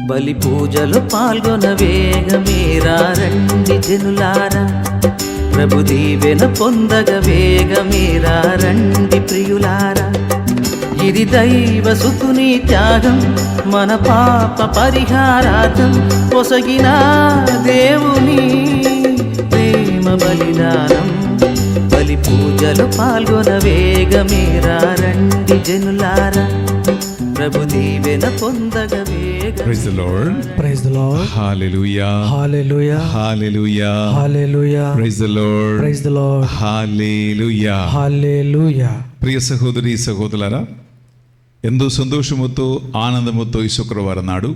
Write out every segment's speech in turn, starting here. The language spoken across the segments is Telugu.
బలి పూజలో పాల్గొన వేగమేరా రండి జనులారా, ప్రభు దీవెన పొందగ వేగమేరా రండి ప్రియులారా. ఇది దైవ సుతుని త్యాగం, మన పాప పరిహారార్థం పొసగిన దేవుని ప్రేమ బలిదానం. బలి పూజలో పాల్గొన వేగమేరా రండి జనులారా, ప్రభు దీవెన పొందగ వేగ. Praise the Lord. Praise the Lord. Hallelujah. Hallelujah. Hallelujah. Hallelujah. Praise the Lord. Praise the Lord. Hallelujah. Hallelujah. ప్రియ సహోదరి సహోదరులారా, ఎంతో సంతోషముతో ఆనందముతో ఈ శుక్రవారం నాడు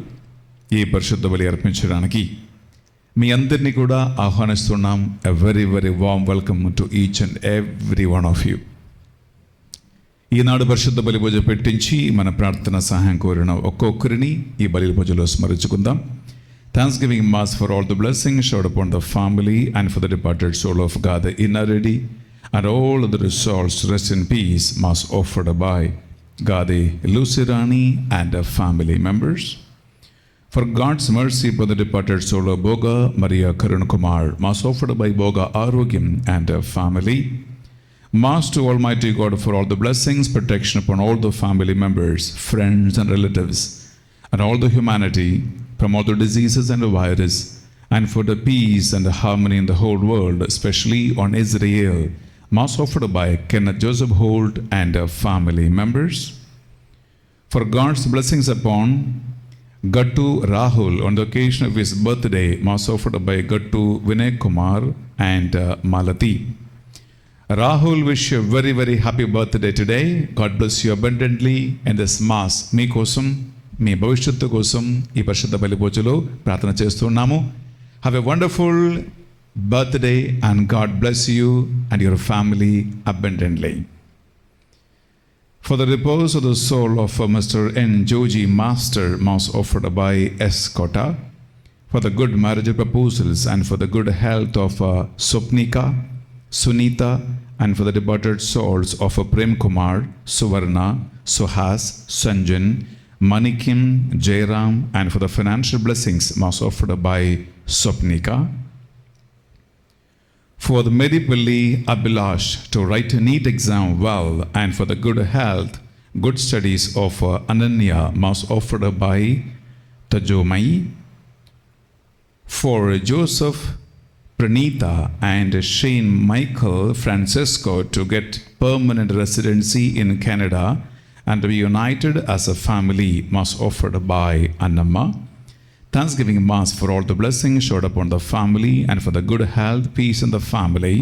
ఈ పరిశుద్ధ బలి అర్పించడానికి మీ అందరినీ కూడా ఆహ్వానిస్తున్నాం. A very very warm welcome to each and every one of you. ఈనాడు పరిశుద్ధ బలి పూజ పెట్టించి మన ప్రార్థన సహాయం కోరిన ఒక్కొక్కరిని ఈ బలి పూజలో స్మరించుకుందాం. Thanksgiving mass for all the blessing showed upon the family and for the departed soul of God in already and all other souls rest in peace mass offered by Gade Lucirani and the family members. For God's mercy for the departed soul of Boga Maria Karun Kumar mass offered by Boga Arogyam and the family. Mass to Almighty God for all the blessings, protection upon all the family members, friends and relatives, and all the humanity from all the diseases and the virus, and for the peace and the harmony in the whole world, especially on Israel. Mass offered by Kenneth Joseph Holt and the family members. For God's blessings upon Gattu Rahul on the occasion of his birthday, Mass offered by Gattu Vinay Kumar and Malati. Rahul, wish you a very very happy birthday today. God bless you abundantly in this mass. మీ కోసం మీ భవిష్యత్తు కోసం ఈ పరిశుద్ధ బలి పూజలో ప్రార్థన చేస్తున్నాము. Have a wonderful birthday and God bless you and your family abundantly. For the repose of the soul of Mr. N. Joji Master, mass offered by S. Kota. For the good marriage proposals and for the good health of Swapnika, Sunita, and for the departed souls of Prem Kumar, Suvarna, Suhas, Sanjan, Manikim, Jairam, and for the financial blessings mass offered by Swapnika. For the Medipalli Abhilash to write a neat exam well and for the good health, good studies of Ananya mass offered by Tajomai. For Joseph Pranita and Shane Michael Francisco to get permanent residency in Canada and to be united as a family mass offered by Annamma. Thanksgiving mass for all the blessings showed upon the family and for the good health, peace in the family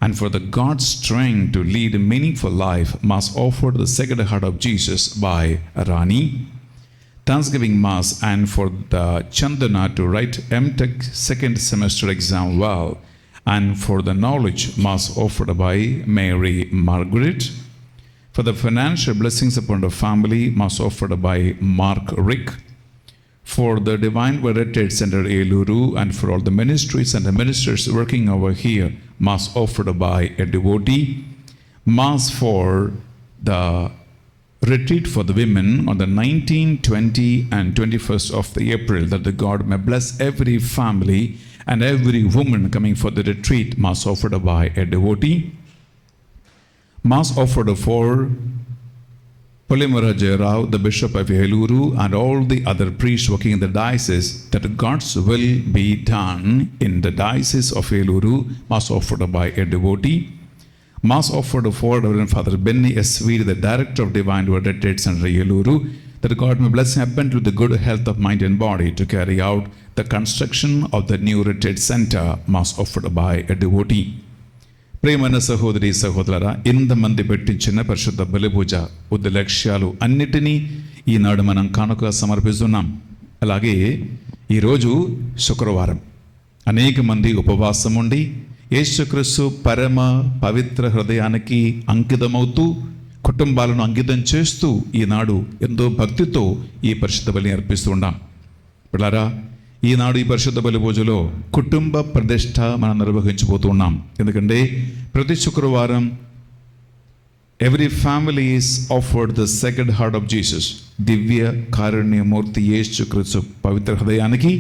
and for the God's strength to lead a meaningful life mass offered the Sacred Heart of Jesus by Rani. Thanksgiving mass and for the Chandana to write MTech second semester exam well and for the knowledge mass offered by Mary Margaret. For the financial blessings upon the family mass offered by Mark Rick. For the Divine Word Retreat Center Eluru and for all the ministries and the ministers working over here mass offered by a devotee. Mass for the retreat for the women on the 19th, 20 and 21st of the April, that the God may bless every family and every woman coming for the retreat mass offered by a devotee. Mass offered for Polimara Jayarao, the Bishop of Eluru and all the other priests working in the diocese, that God's will be done in the diocese of Eluru mass offered by a devotee. Mass offered for Reverend Father Benny S. Veer, the Director of Divine Word Retreat Center Eluru, that God may bless him abundantly with the good health of mind and body to carry out the construction of the new retreat center most offered by a devotee. ప్రియమైన సహోదరి సహోదరులారా, ఇంతమంది పెట్టించిన పరిశుద్ధ బలిపూజ ఉద్ద లక్ష్యాలు అన్నిటినీ ఈనాడు మనం కానుక సమర్పిస్తున్నాం. అలాగే ఈరోజు శుక్రవారం అనేక మంది ఉపవాసం ఉండి యేసుక్రీస్తు పరమ పవిత్ర హృదయానికి అంకితమవుతూ కుటుంబాలను అంకితం చేస్తూ ఈనాడు ఎంతో భక్తితో ఈ పరిశుద్ధ బలిని అర్పిస్తూ ఉన్నాం. పిల్లారా, ఈనాడు ఈ పరిశుద్ధ బలి పూజలో కుటుంబ ప్రతిష్ఠ మనం నిర్వహించబోతూ ఉన్నాం. ఎందుకంటే ప్రతి శుక్రవారం every family is offered the sacred heart of Jesus, దివ్య కారుణ్యమూర్తి యేసుక్రీస్తు పవిత్ర హృదయానికి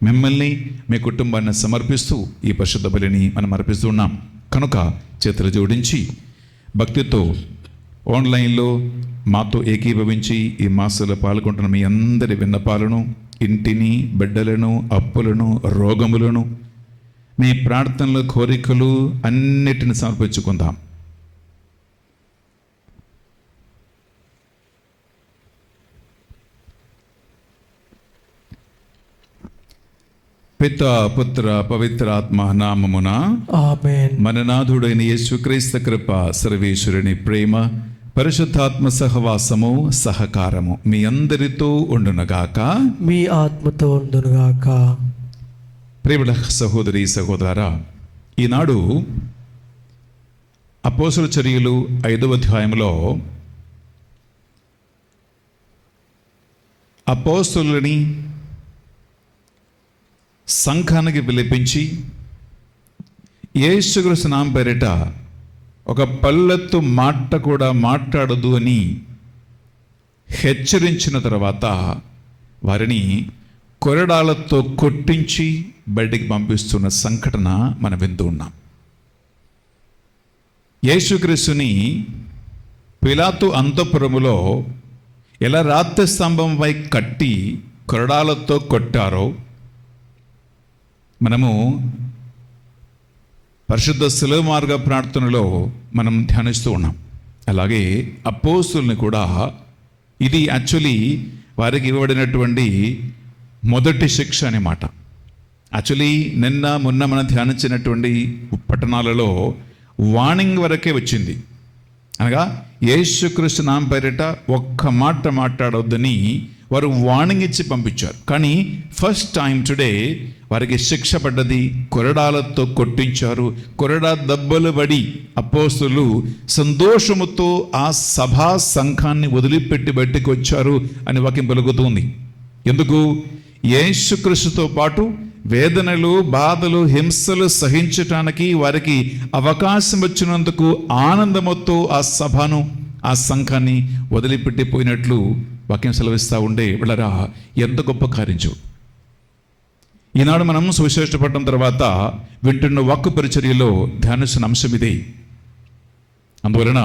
మిమ్మల్ని మీ కుటుంబాన్ని సమర్పిస్తూ ఈ పరిశుద్ధ బలిని మనం అర్పిస్తూ ఉన్నాం. కనుక చేతులు జోడించి భక్తితో ఆన్లైన్లో మాతో ఏకీభవించి ఈ మాసంలో పాల్గొంటున్న మీ అందరి విన్నపాలను, ఇంటిని, బిడ్డలను, అప్పులను, రోగములను, మీ ప్రార్థనల కోరికలు అన్నిటిని సమర్పించుకుందాం. పితా పుత్ర పవిత్రాత్మ నామమున ఆమేన్. మన నాథుడైన యేసుక్రీస్తు కృప, సర్వేశ్వరుని ప్రేమ, పరిశుద్ధాత్మ సహవాసము, సహకారము మీ అందరితో ఉండునగాక. మీ ఆత్మతో ఉండునుగాక. ప్రియమైన సహోదరి సహోదరా, ఈనాడు అపోస్తల చర్యలు 5వ అధ్యాయంలో అపోస్తలుని సంఘానికి పిలిపించి యేసుక్రీస్తు నామం పేరిట ఒక పల్లెత్తు మాట కూడా మాట్లాడదు అని హెచ్చరించిన తర్వాత వారిని కొరడాలతో కొట్టించి బయటికి పంపిస్తున్న సంఘటన మనం వింటూ ఉన్నాం. యేసుక్రీస్తుని పిలాతు అంతఃపురములో ఎలా రాతి స్తంభంపై కట్టి కొరడాలతో కొట్టారో మనము పరిశుద్ధ శిలువ మార్గ ప్రార్థనలో మనం ధ్యానిస్తూ ఉన్నాం. అలాగే అపోస్తుల్ని కూడా ఇది యాక్చువల్లీ వారికి ఇవ్వబడినటువంటి మొదటి శిక్ష అనే మాట. యాక్చువల్లీ మొన్న మనం ధ్యానించినటువంటి పట్టణాలలో వార్నింగ్ వరకే వచ్చింది. అనగా యేసుక్రీస్తు నామం పేరిట ఒక్క మాట మాట్లాడొద్దని వారు వార్నింగ్ ఇచ్చి పంపించారు. కానీ ఫస్ట్ టైం టుడే వారికి శిక్ష పడ్డది, కొరడాలతో కొట్టించారు. కొరడా దెబ్బలు పడి అపోస్తులు సంతోషముతో ఆ సభా సంఘాన్ని వదిలిపెట్టి బయటికి వచ్చారు అని వాక్యం పలుకుతుంది. ఎందుకు? యేసుక్రీస్తుతో పాటు వేదనలు, బాధలు, హింసలు సహించటానికి వారికి అవకాశం వచ్చినందుకు ఆనందముతో ఆ సభను, ఆ సంఘాన్ని వదిలిపెట్టిపోయినట్లు వాక్యం సెలవిస్తూ ఉండే వాళ్ళరా, ఎంత గొప్ప కార్యం. ఈనాడు మనం సువిశేషపడటం తర్వాత వింటున్న వాక్కు పరిచర్యలో ధ్యానిస్తున్న అంశం ఇదే. అందువలన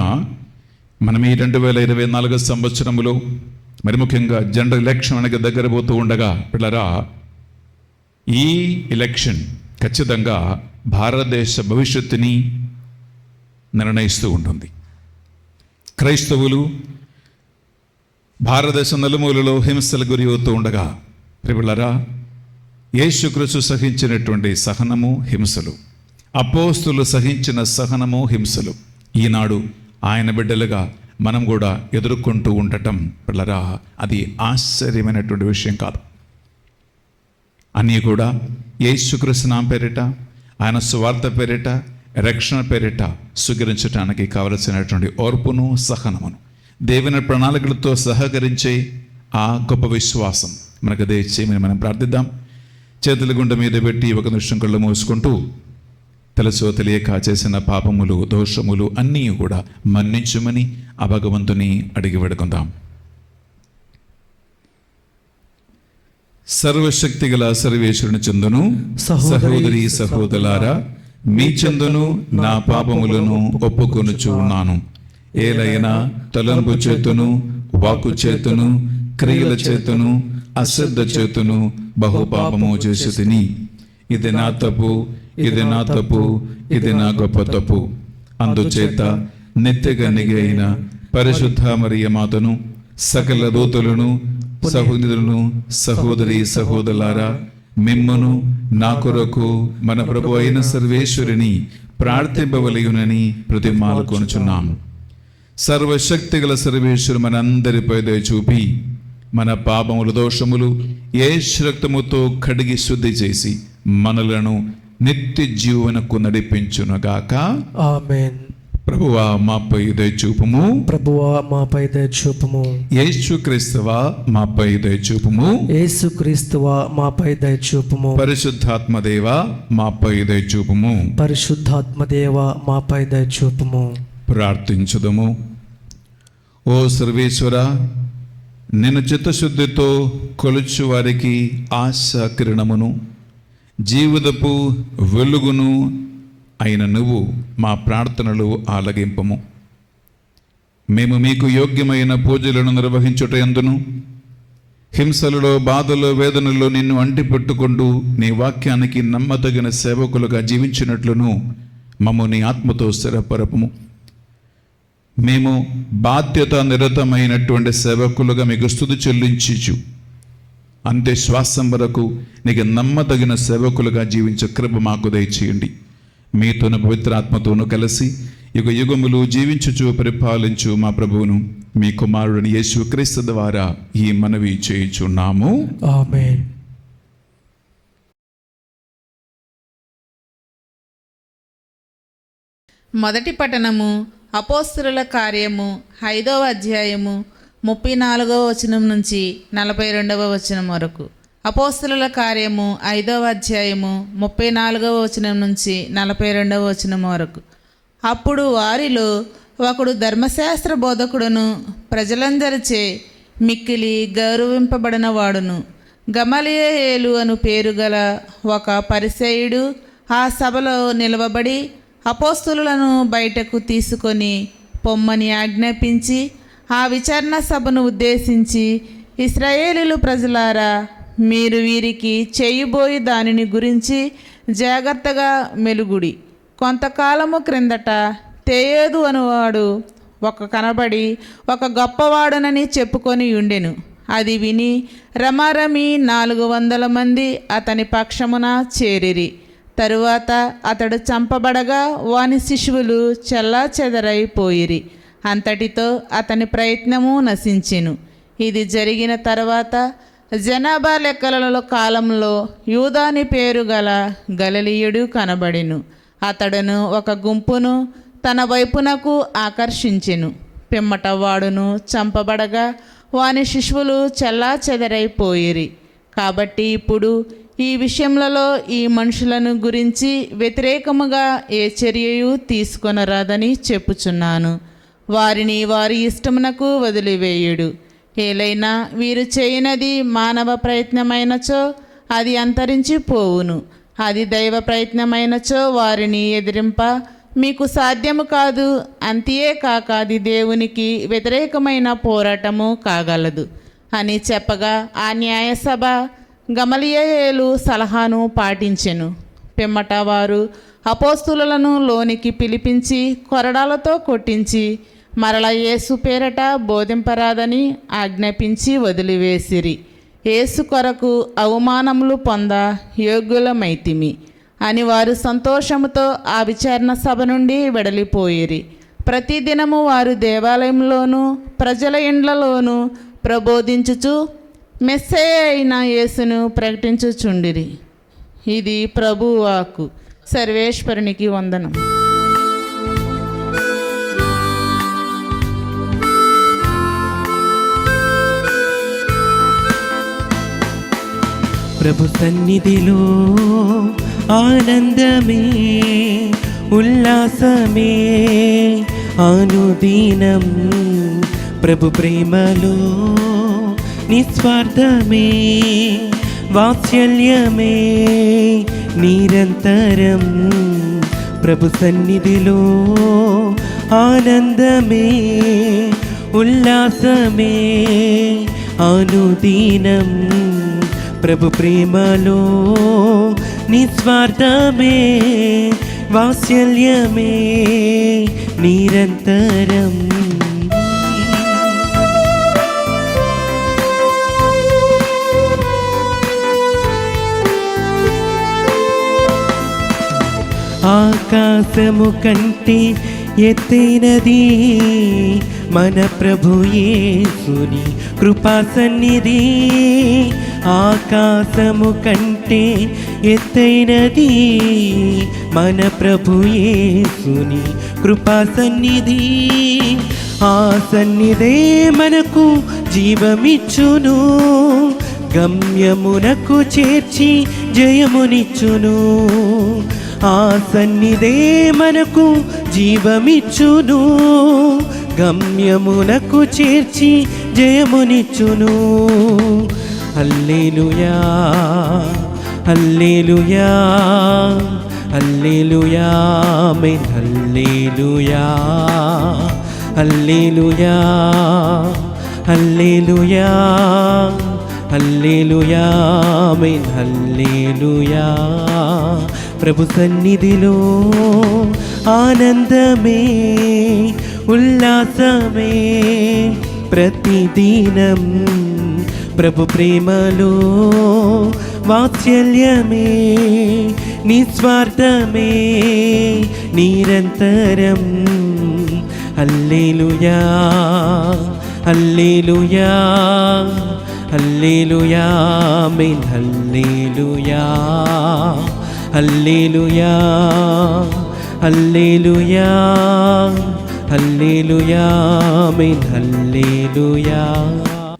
మనం ఈ 2024 సంవత్సరంలో మరి ముఖ్యంగా జనరల్ ఎలక్షన్ అనేది దగ్గర పోతూ ఉండగా పిల్లరా, ఈ ఎలక్షన్ ఖచ్చితంగా భారతదేశ భవిష్యత్తుని నిర్ణయిస్తూ ఉంటుంది. క్రైస్తవులు భారతదేశం నలుమూలలో హింసలు గురి అవుతూ ఉండగా పిల్లరా, యేసుక్రీస్తు సహించినటువంటి సహనము, హింసలు, అపోస్తులు సహించిన సహనము, హింసలు ఈనాడు ఆయన బిడ్డలుగా మనం కూడా ఎదుర్కొంటూ ఉండటం పిల్లరా, అది ఆశ్చర్యమైనటువంటి విషయం కాదు. అన్నీ కూడా యేసుక్రీస్తు నామం పేరిట, ఆయన సువార్త పేరిట, రక్షణ పేరిట స్వీకరించడానికి కావలసినటువంటి ఓర్పును, సహనమును, దేవుని ప్రణాళికలతో సహకరించే ఆ గొప్ప విశ్వాసం మనకు దయచేయమని మనం ప్రార్థిద్దాం. చేతుల గుండె మీద పెట్టి ఒక నిమిషం కళ్ళు మూసుకుంటూ తెలుసో తెలియక చేసిన పాపములు, దోషములు అన్నీ కూడా మన్నించుమని ఆ భగవంతుని అడిగి వేడుకుందాం. సర్వశక్తి గల సర్వేశ్వరుని చందును, సహోదరి సహోదరులారా, మీ చందును నా పాపములను ఒప్పుకొనుచు ఉన్నాను. ఏలైనా తలంపు చేతును, వాక్కు చేతును, క్రియల చేతును, అశ్రద్ధ చేతును బహుపాపము చేసి తిని, ఇది నా తప్పు, ఇది నా తప్పు, ఇది నా గొప్ప తప్పు. అందుచేత నిత్యగన్నిగ అయిన పరిశుద్ధ మరియ మాతను, సకల దూతలను, సహోదరులను, సహోదరి సహోదరులారా, మిమ్మును నా కొరకు మన ప్రభు అయిన సర్వేశ్వరుని ప్రార్థింపవలయునని ప్రతిమాలు కొనుచున్నాము. సర్వశక్తి గల సర్వేశ్వరు మనందరిపై దయ చూపి మన పాపములు, దోషములు యేసు రక్తముతో కడిగి శుద్ధి చేసి మనలను నిత్య జీవనకు నడిపించునుగాక. ఆమేన్. ప్రభువా మాపై దయ చూపుము. ప్రభువా మాపై దయ చూపుము. యేసుక్రీస్తువా మాపై దయ చూపుము. యేసుక్రీస్తువా మాపై దయ చూపుము. పరిశుద్ధాత్మదేవా మాపై దయ చూపుము. పరిశుద్ధాత్మదేవ మాపై దయ చూపుము. ప్రార్థించుదము. ఓ సర్వేశ్వర, నిన్ను చిత్తశుద్ధితో కొలుచు వారికి ఆశా కిరణమును, జీవితపు వెలుగును అయిన నువ్వు మా ప్రార్థనలు ఆలగింపము. మేము మీకు యోగ్యమైన పూజలను నిర్వహించుట యందును, హింసలలో, బాధలో, వేదనలో నిన్ను అంటిపెట్టుకుంటూ నీ వాక్యానికి నమ్మదగిన సేవకులుగా జీవించినట్లును మమ్ము నీ ఆత్మతో స్థిరపరపము. మేము బాధ్యత నిరతమైనటువంటి సేవకులుగా మీకు స్తుతి చెల్లించు అంతే శ్వాసం వరకు నీకు నమ్మదగిన సేవకులుగా జీవించే కృప మాకు దయచేయండి. మీతోను పవిత్రాత్మతోను కలిసి యుగ యుగములు జీవించుచు పరిపాలించు మా ప్రభువును, మీ కుమారుడిని యేసుక్రీస్తు ద్వారా ఈ మనవి చేయుచున్నాము. ఆమేన్. మొదటి పఠనము అపోస్తలుల కార్యము 5వ అధ్యాయము 34వ వచనం నుంచి 42వ వచనం వరకు. అపోస్తలుల కార్యము 5వ అధ్యాయము 34వ వచనం నుంచి 42వ వచనం వరకు. అప్పుడు వారిలో ఒకడు ధర్మశాస్త్ర బోధకుడును, ప్రజలందరిచే మిక్కిలి గౌరవింపబడిన వాడును, గమలీయేలు అను పేరు గల ఒక పరిసయ్యుడు ఆ సభలో నిలవబడి అపోస్తలులను బయటకు తీసుకొని పొమ్మని ఆజ్ఞాపించి ఆ విచారణ సభను ఉద్దేశించి, ఇశ్రాయేలీలు ప్రజలారా, మీరు వీరికి చేయబోయే దానిని గురించి జాగ్రత్తగా మెలుగుడి. కొంతకాలము క్రిందట తేయేదు అనువాడు కనబడి ఒక గొప్పవాడునని చెప్పుకొని ఉండెను. అది విని రమారమి 400 మంది అతని పక్షమున చేరిరి. తరువాత అతడు చంపబడగా వాని శిశువులు చెల్లాచెదరైపోయిరి. అంతటితో అతని ప్రయత్నము నశించెను. ఇది జరిగిన తర్వాత జనాభా లెక్కలలో కాలంలో యూదాని పేరు గల గలిలయుడు కనబడెను. అతడును ఒక గుంపును తన వైపునకు ఆకర్షించెను. పిమ్మట వాడును చంపబడగా వాని శిశువులు చెల్లాచెదరైపోయిరి. కాబట్టి ఇప్పుడు ఈ విషయములలో ఈ మనుషులను గురించి వ్యతిరేకముగా ఏ చర్యయు తీసుకొనరాదని చెప్పుచున్నాను. వారిని వారి ఇష్టమునకు వదిలివేయుడు. ఏలైనా వీరు చేయనది మానవ ప్రయత్నమైనచో అది అంతరించిపోవును. అది దైవ ప్రయత్నమైనచో వారిని ఎదిరింప మీకు సాధ్యము కాదు. అంతే కాక అది దేవునికి వ్యతిరేకమైన పోరాటము కాగలదు అని చెప్పగా ఆ న్యాయసభ గమలీయేలు సలహాను పాటించెను. పిమ్మట వారు అపోస్తులను లోనికి పిలిపించి కొరడాలతో కొట్టించి మరల యేసు పేరట బోధింపరాదని ఆజ్ఞాపించి వదిలివేసిరి. యేసు కొరకు అవమానములు పొంద యోగ్యులమైతిమి అని వారు సంతోషముతో ఆ విచారణ సభ నుండి వెడలిపోయిరి. ప్రతిదినము వారు దేవాలయంలోనూ ప్రజల ఇండ్లలోనూ ప్రబోధించుచు మెస్సయ్య అయిన యేసును ప్రకటించుచుండిరి. ఇది ప్రభువు వాక్కు. సర్వేశ్వరునికి వందనం. ప్రభు సన్నిధిలో ఆనందమే, ఉల్లాసమే అనుదినం. ప్రభు ప్రేమలో నిస్వార్థమే, వాత్సల్యమే నిరంతరం. ప్రభు సన్నిధిలో ఆనందమే, ఉల్లాసమే అనుదినం. ప్రభు ప్రేమలో నిస్వార్థమే, వాత్సల్యమే నిరంతరం. ఆకాశము కంటే ఎత్తైనది మన ప్రభు యేసుని కృపా సన్నిధి. ఆకాశము కంటే ఎత్తైనది మన ప్రభు యేసుని కృపా సన్నిధి. ఆ సన్నిధే మనకు జీవమిచ్చును, గమ్యమునకు చేర్చి జయమునిచ్చును. ఆ సన్నిధే మనకు జీవమిచ్చును, గమ్యమునకు చేర్చి జయమునిచ్చును. హల్లెలూయా హల్లెలూయా హల్లెలూయా ఆమేన్. హల్లెలూయా హల్లెలూయా హల్లెలూయా హల్లెలూయా ఆమేన్. హల్లెలూయా. ప్రభు సన్నిధిలో ఆనందమే ఉల్లాసమే ప్రతిదినం. ప్రభు ప్రేమలో వాత్సల్యమే నిస్వార్థమే నిరంతరం. హల్లెలూయా హల్లెలూయా హల్లెలూయా ఆమేన్. హల్లెలూయా హల్లెలూయా హల్లెలూయా హల్లెలూయా ఆమేన్. హల్లెలూయా.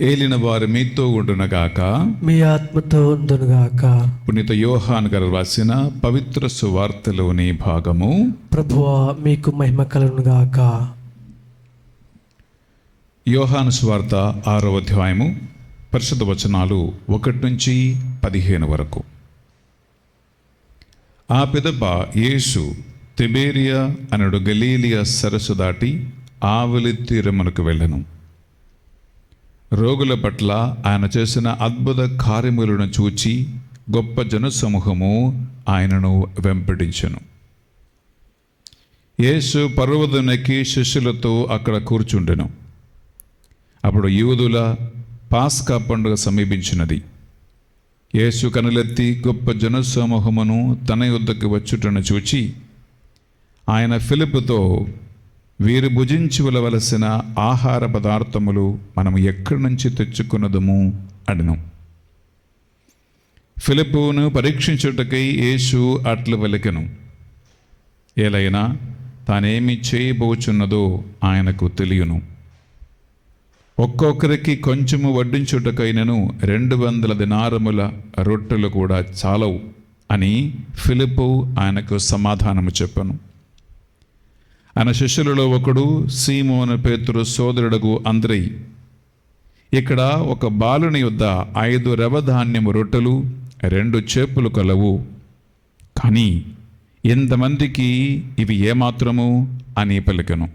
ఏలిన వారు మీతో ఉండునగాక, మీ ఆత్మతో ఉండునుగాక. పునీత యోహాను గారు రాసిన పవిత్ర సువార్తలోని భాగము. ప్రభువా మీకు మహిమ కలుగునుగాక. యోహాను సువార్త 6వ అధ్యాయము పరిశుద్ధ వచనాలు 1 నుంచి 15 వరకు. ఆ పిదప యేసు తిబేరియా అనడు గలీలియా సరస్సు దాటి ఆవలి తీరమునకు వెళ్ళెను. రోగుల పట్ల ఆయన చేసిన అద్భుత కార్యములను చూచి గొప్ప జనసమూహము ఆయనను వెంబడించెను. యేసు పర్వతమునెక్కి శిష్యులతో అక్కడ కూర్చుండెను. అప్పుడు యూదుల పాస్కా పండుగ సమీపించినది. యేసు కనులెత్తి గొప్ప జనసమూహమును తన యొద్దకు వచ్చుటను చూచి ఆయన ఫిలిప్పుతో, వీరు భుజించి వెళ్ళవలసిన ఆహార పదార్థములు మనము ఎక్కడి నుంచి తెచ్చుకున్నదము అడను. ఫిలిప్పును పరీక్షించుటకై యేసు అట్లు వెలికెను. ఏలైనా తానేమి చేయబోచున్నదో ఆయనకు తెలియను. ఒక్కొక్కరికి కొంచెము వడ్డించుటకైనను 200 దినారముల రొట్టెలు కూడా చాలవు అని ఫిలిప్పు ఆయనకు సమాధానము చెప్పను. ఆయన శిష్యులలో ఒకడు సీమోను పేతురు సోదరుడగు అంద్రెయి. ఇక్కడ ఒక బాలుని యొద్ద 5 రవధాన్యము రొట్టెలు 2 చేపలు కలవు, కానీ ఇంతమందికి ఇవి ఏమాత్రము అని పలికెను.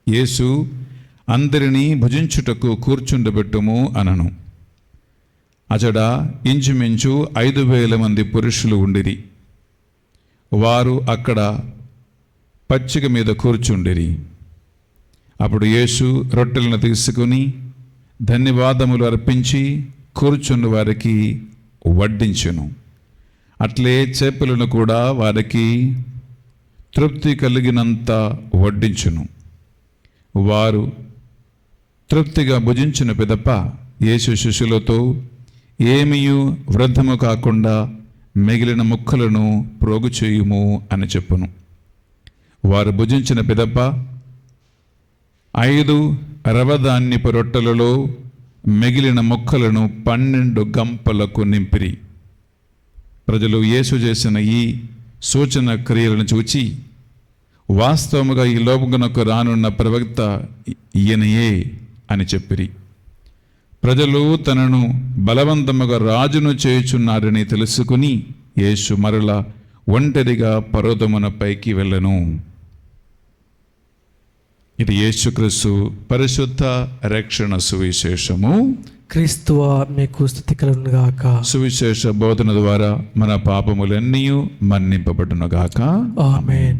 యేసు అందరినీ భుజించుటకు కూర్చుండబెట్టుము అనను. అచడ ఇంచుమించు 5,000 మంది పురుషులు ఉండిరి. వారు అక్కడ పచ్చిక మీద కూర్చుండిరి. అప్పుడు యేసు రొట్టెలను తీసుకుని ధన్యవాదములు అర్పించి కూర్చున్న వారికి వడ్డించెను. అట్లే చేపలను కూడా వారికి తృప్తి కలిగినంత వడ్డించును. వారు తృప్తిగా భుజించిన పిదప యేసు శిష్యులతో, ఏమీయు వృద్ధము కాకుండా మిగిలిన ముక్కలను ప్రోగు చేయుము అని చెప్పును. వారు భుజించిన పిదప 5 రవధాన్యపు రొట్టెలలో మిగిలిన ముక్కలను 12 గంపలకు నింపిరి. ప్రజలు యేసు చేసిన ఈ సూచన క్రియలను చూచి, వాస్తవముగా ఈ లోకమునకు రానున్న ప్రవక్త ఈయనయే అని చెప్పిరి. ప్రజలు తనను బలవంతముగా రాజును చేయుచున్నారని తెలుసుకుని యేసు మరల ఒంటరిగా పర్వతమున పైకి వెళ్ళెను. ఇది యేసుక్రీస్తు పరిశుద్ధ రక్షణ సువిశేషము. క్రీస్తువా మీకు స్తుతి కలుగునుగాక. సువిశేష బోధన ద్వారా మన పాపములన్నీ మన్నింపబడునుగాక. ఆమేన్.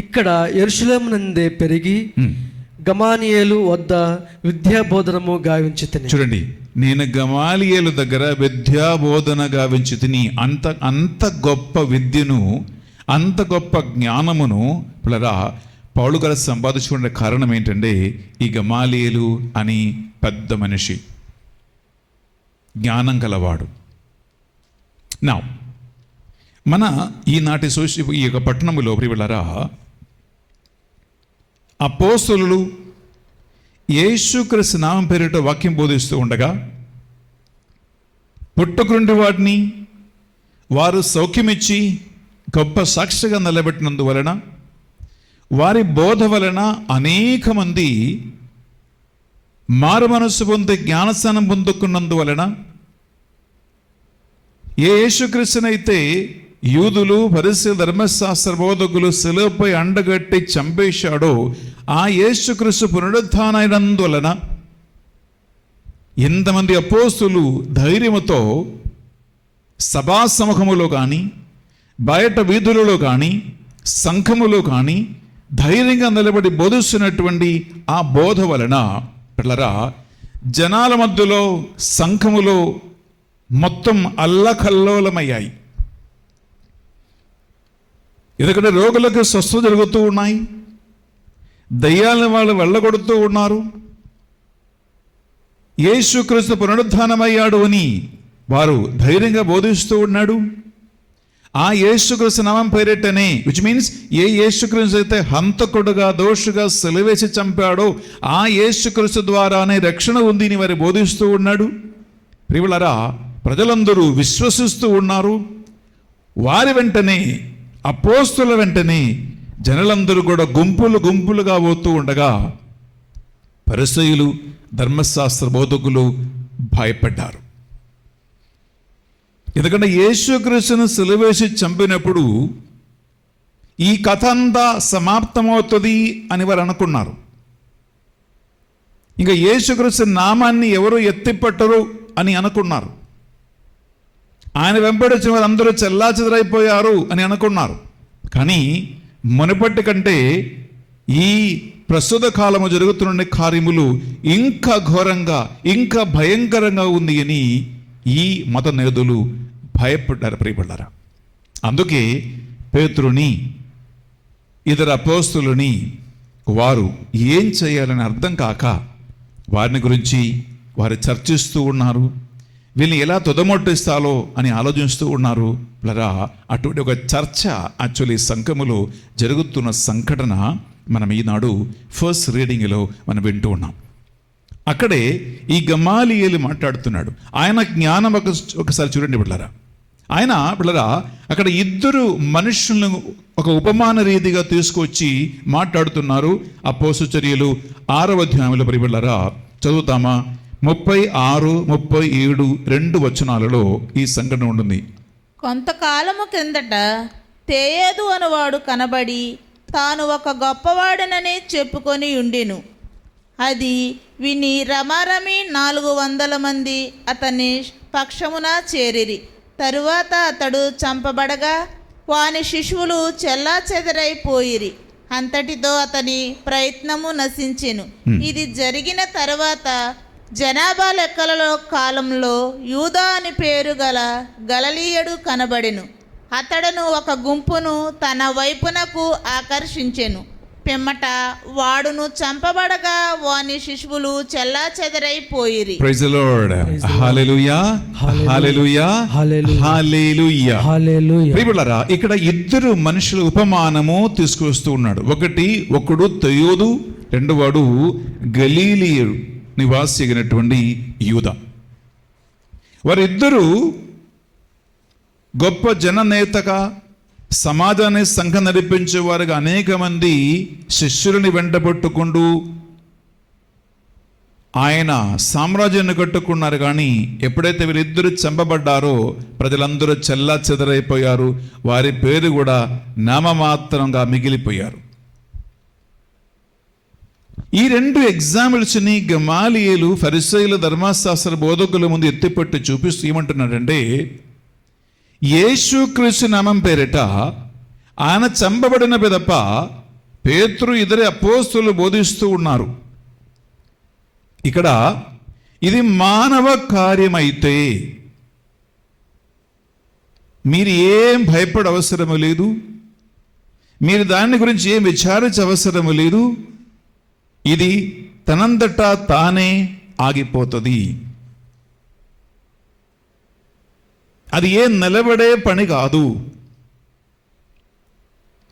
ఇక్కడ యెరూషలేము నందే పెరిగి గమానియేలు వద్ద విద్యాబోధనము గావించి తిని. చూడండి, నేను గమాలియేలు దగ్గర విద్యాబోధన గావించి తిని. అంత గొప్ప విద్యను, అంత గొప్ప జ్ఞానమును పిల్లరా పౌలు గారు సంపాదించుకునే కారణం ఏంటంటే ఈ గమాలియేలు అని పెద్ద మనిషి, జ్ఞానం కలవాడు. నా మన ఈనాటి ఈ యొక్క పట్టణములో ప్రియులారా అపోస్తలులు యేసుక్రీస్తు నామం పేరిట వాక్యం బోధిస్తూ ఉండగా పుట్టుకుండి వాటిని వారు సౌఖ్యమిచ్చి గొప్ప సాక్షిగా నిలబెట్టినందువలన, వారి బోధ వలన అనేక మంది మారు మనస్సు పొంది జ్ఞానస్నానం పొందుకున్నందువలన, ఏ యేసుక్రీస్తునైతే యూదులు పరిశీల ధర్మశాస్త్ర బోధకులు శిలువపై అండగట్టి చంపేశాడో ఆ యేసుక్రీస్తు పునరుత్థానమైనందువలన ఎంతమంది అపోస్తులు ధైర్యముతో సభా సమూహములో కానీ, బయట వీధులలో కానీ, సంఘములో కానీ ధైర్యంగా నిలబడి బోధిస్తున్నటువంటి ఆ బోధ వలన పిల్లరా జనాల మధ్యలో, సంఘములో మొత్తం అల్లకల్లోలమయ్యాయి. ఎందుకంటే రోగులకు స్వస్థత జరుగుతూ ఉన్నాయి, దయ్యాలను వాళ్ళు వెళ్ళగొడుతూ ఉన్నారు. యేసుక్రీస్తు పునరుత్థానమయ్యాడు అని వారు ధైర్యంగా బోధిస్తూ ఉన్నాడు. ఆ యేసుక్రీస్తు నామం పేరిటనే, విచ్ మీన్స్ ఏ యేసుక్రీస్తు అయితే హంతకుడుగా దోషుగా సిలువేసి చంపాడో ఆ యేసుక్రీస్తు ద్వారానే రక్షణ ఉంది అని వారు బోధిస్తూ ఉన్నాడు. ప్రియులారా, ప్రజలందరూ విశ్వసిస్తూ ఉన్నారు. వారి వెంటనే, అపోస్తుల వెంటనే జనులందరూ కూడా గుంపులు గుంపులుగా పోతూ ఉండగా పరిసయ్యులు, ధర్మశాస్త్ర బోధకులు భయపడ్డారు. ఎందుకంటే యేసుక్రీస్తును సిలువేసి చంపినప్పుడు ఈ కథ అంతా సమాప్తమవుతుంది అని వారు అనుకున్నారు. ఇంకా యేసుక్రీస్తు నామాన్ని ఎవరు ఎత్తిపట్టరు అని అనుకున్నారు. ఆయన వెంబడించిన వారు అందరూ చెల్లాచెదరైపోయారు అని అనుకున్నారు. కానీ మునుపటి కంటే ఈ ప్రస్తుత కాలము జరుగుతున్న కార్యములు ఇంకా ఘోరంగా, ఇంకా భయంకరంగా ఉంది అని ఈ మత నేతలు భయపడ్డారు. ప్రియపడ్డారా? అందుకే పేతురుని, ఇతర అపోస్తులని వారు ఏం చేయాలని అర్థం కాక వారిని గురించి వారు చర్చిస్తూ ఉన్నారు. వీళ్ళని ఎలా తుదమొట్టిస్తాలో అని ఆలోచిస్తూ ఉన్నారు. ప్లరా అటువంటి ఒక చర్చ యాక్చువల్లీ సంఘములో జరుగుతున్న సంఘటన మనం ఈనాడు ఫస్ట్ రీడింగ్లో మనం వింటూ ఉన్నాం. అక్కడే ఈ గమాలియేలు మాట్లాడుతున్నాడు. ఆయన జ్ఞానం ఒకసారి చూడండి బిడ్డలారా. ఆయన బిడ్డలారా అక్కడ ఇద్దరు మనుషులను ఒక ఉపమాన రీతిగా తీసుకొచ్చి మాట్లాడుతున్నారు. అపోస్తలుల చర్యలు 6వ అధ్యాయంలో బిడ్డలారా చదువుతామా? 36, 37 2 వచనాలలో ఈ సంఘటన ఉంటుంది. కొంతకాలము కిందట తేయేదు అనువాడు కనబడి తాను ఒక గొప్పవాడనని చెప్పుకొని ఉండెను. అది విని రమారమి 400 మంది అతని పక్షమున చేరిరి. తరువాత అతడు చంపబడగా వాని శిశువులు చెల్లాచెదరైపోయిరి. అంతటితో అతని ప్రయత్నము నశించెను. ఇది జరిగిన తర్వాత జనాభా లెక్కలలో కాలంలో యూదా అని పేరు గల గలిలయుడు కనబడెను. అతడును ఒక గుంపును తన వైపునకు ఆకర్షించెను. పిమ్మట వాడును చంపబడగా వాని శిశువులు చెల్లాచెదరైపోయిరి. Praise the Lord. Hallelujah, hallelujah, hallelujah, hallelujah. ప్రియలారా, ఇక్కడ ఇద్దరు మనుషుల ఉపమానము తీసుకొస్తూ ఉన్నాడు. ఒకడు తయోదు, రెండోవాడు గలీలియు నివాసి అయినటువంటి యూదా. వారిద్దరూ గొప్ప జననేతగా, సమాజాన్ని సంఘం నడిపించేవారుగా అనేక మంది శిష్యులని వెంటబెట్టుకుంటూ ఆయన సామ్రాజ్యాన్ని కట్టుకున్నారు. కానీ ఎప్పుడైతే వీరిద్దరు చంపబడ్డారో ప్రజలందరూ చెల్లా చెదరైపోయారు. వారి పేరు కూడా నామమాత్రంగా మిగిలిపోయారు. ఈ 2 ఎగ్జాంపుల్స్ని గమాలియేలు ఫరిసయ్యుల ధర్మశాస్త్ర బోధకుల ముందు ఎత్తిపట్టి చూపిస్తూ ఏమంటున్నాడంటే, యేసుక్రీస్తు నామం పేరిట ఆయన చంపబడిన పిదప పేతురు ఇద్దరు అపోస్తలులు బోధిస్తూ ఉన్నారు. ఇక్కడ ఇది మానవ కార్యమైతే మీరు ఏం భయపడ అవసరము లేదు, మీరు దాని గురించి ఏం విచారించ అవసరము లేదు. ఇది తనంతటా తానే ఆగిపోతుంది. అది ఏం నిలబడే పని కాదు.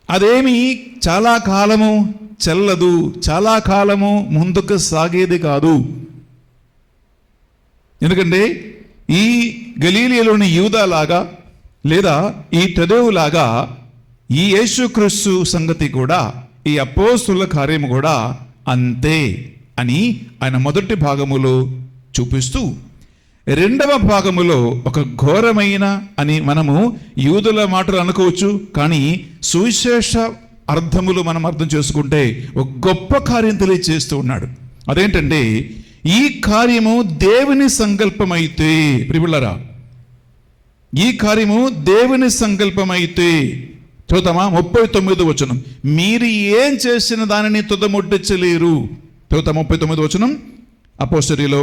అదేమి చాలా కాలము చెల్లదు, చాలా కాలము ముందుకు సాగేది కాదు. ఎందుకంటే ఈ గలీలియలోని యూదాలాగా లేదా ఈ తదేవులాగా ఈ యేసుక్రీస్తు సంగతి కూడా, ఈ అపోస్తుల కార్యము కూడా అంతే అని ఆయన మొదటి భాగములో చూపిస్తూ, రెండవ భాగములో ఒక ఘోరమైన అని మనము యూదుల మాటలు అనుకోవచ్చు, కానీ సువిశేష అర్థములు మనం అర్థం చేసుకుంటే ఒక గొప్ప కార్యం తెలియజేస్తూ ఉన్నాడు. అదేంటంటే ఈ కార్యము దేవుని సంకల్పమైతే, ప్రియులారా, ఈ కార్యము దేవుని సంకల్పమైతే, చూద్దామా 39వ వచనం, మీరు ఏం చేసిన దానిని తుదముట్టించలేరు. చూద్దాం 39వ వచనం, అపోస్తలులో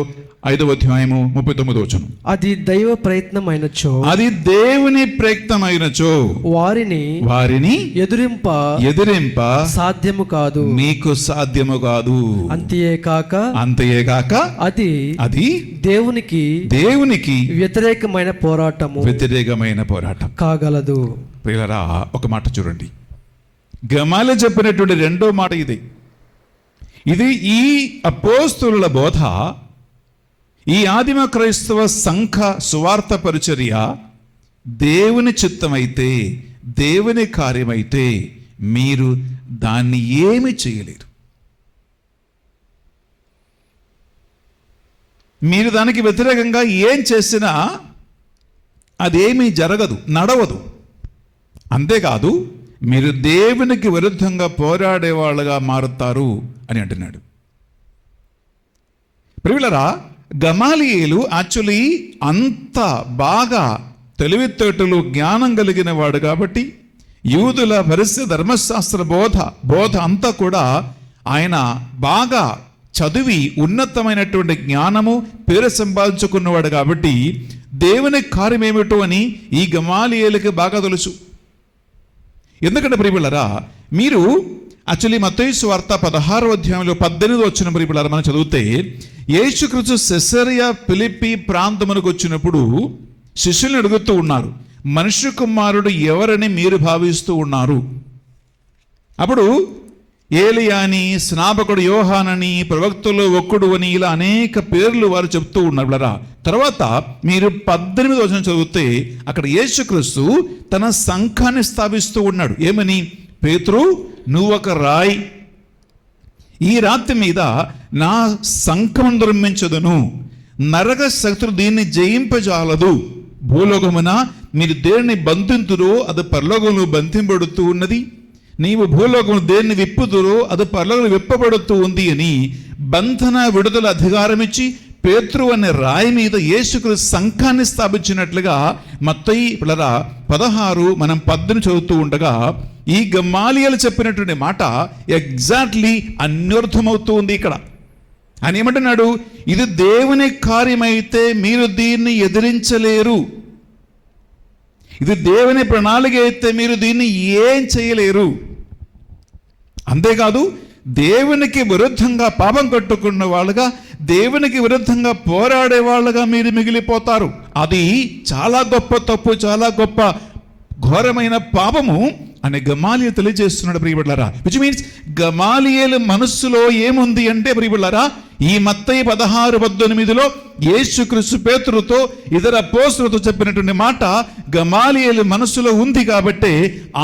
5వ అధ్యాయము 39వ వచనం. అది దైవ ప్రయత్నమైనచో, అది దేవుని ప్రయత్నమైనచో వారిని ఎదిరింప సాధ్యము కాదు, మీకు సాధ్యము కాదు. అంతేగాక అది దేవునికి వ్యతిరేకమైన పోరాటం కాగలదు. ప్రియులారా, ఒక మాట చూడండి. గమాలి చెప్పినటువంటి రెండో మాట ఇది ఈ అపోస్తలుల బోధ, ఈ ఆదిమ క్రైస్తవ సంఘ సువార్త పరిచర్య దేవుని చిత్తమైతే, దేవుని కార్యమైతే మీరు దాన్ని ఏమి చేయలేరు. మీరు దానికి వ్యతిరేకంగా ఏం చేసినా అదేమీ జరగదు, నడవదు. అంతేకాదు, మీరు దేవునికి విరుద్ధంగా పోరాడేవాళ్ళుగా మారుతారు అని అంటున్నాడు. ప్రియులారా, గమాలియేలు యాక్చువల్లీ అంత బాగా తెలివితేటలు జ్ఞానం కలిగిన వాడు కాబట్టి యూదుల పరిస్థితి ధర్మశాస్త్ర బోధ అంతా కూడా ఆయన బాగా చదివి ఉన్నతమైనటువంటి జ్ఞానము పేరు సంపాదించుకున్నవాడు కాబట్టి దేవుని కార్యం ఏమిటో అని ఈ గమాలియేలుకి బాగా తెలుసు. ఎందుకంటే ప్రియులారా, మీరు యాక్చువల్లీ మత్తయి సువార్త 16వ అధ్యాయంలో 18వ వచనం ప్రియులారా మనం చదివితే, యేసుక్రీస్తు సెసరియా ఫిలిప్పి ప్రాంతమునకు వచ్చినప్పుడు శిష్యుల్ని అడుగుతూ ఉన్నారు, మనుష్య కుమారుడు ఎవరని మీరు భావిస్తూ ఉన్నారు? అప్పుడు ఏలియాని, స్నాపకుడు యోహానని, ప్రవక్తలు ఒక్కడు అని ఇలా అనేక పేర్లు వారు చెప్తూ ఉన్నారు. తర్వాత మీరు 18వ వచనం చదివితే అక్కడ యేసుక్రీస్తు తన సంఘాన్ని స్థాపిస్తూ ఉన్నాడు. ఏమని? పేతురు, నువ్వు ఒక రాయి, ఈ రాతి మీద నా సంఘం నిర్మించదును, నరక శక్తులు దీన్ని జయింపజాలదు. భూలోకమున మీరు దేన్ని బంధింతురో అది పరలోకంలో బంధింపబడుతూ ఉన్నది, నీవు భూలోకము దేన్ని విప్పుదురో అది పరలోకంలో విప్పబడుతూ ఉంది అని బంధన విడుదల అధికారం ఇచ్చి పేతురు అనే రాయి మీద యేసుక్రీస్తు సంఘాన్ని స్థాపించినట్లుగా మత్తయి 16 మనం 18 చదువుతూ ఉండగా ఈ గమాలియేలు చెప్పినటువంటి మాట ఎగ్జాక్ట్లీ అన్వర్థమవుతూ ఉంది ఇక్కడ. ఆయన ఏమంటున్నాడు? ఇది దేవుని కార్యమైతే మీరు దీన్ని ఎదిరించలేరు, ఇది దేవుని ప్రణాళిక అయితే మీరు దీన్ని ఏం చేయలేరు. అంతేకాదు, దేవునికి విరుద్ధంగా పాపం కట్టుకున్న వాళ్ళుగా, దేవునికి విరుద్ధంగా పోరాడే వాళ్ళుగా మీరు మిగిలిపోతారు. అది చాలా గొప్ప తప్పు, చాలా గొప్ప ఘోరమైన పాపము అని గమాలియేలు తెలియజేస్తున్నాడు ప్రియబిడ్డలారా. విచ్ మీన్స్ గమాలియేలు మనస్సులో ఏముంది అంటే ప్రియబిడ్డలారా, ఈ మత్తయి 16:18లో యేసుక్రీస్తు పేతురుతో ఇతర అపోస్తలులతో చెప్పినటువంటి మాట గమాలియేలు మనస్సులో ఉంది కాబట్టి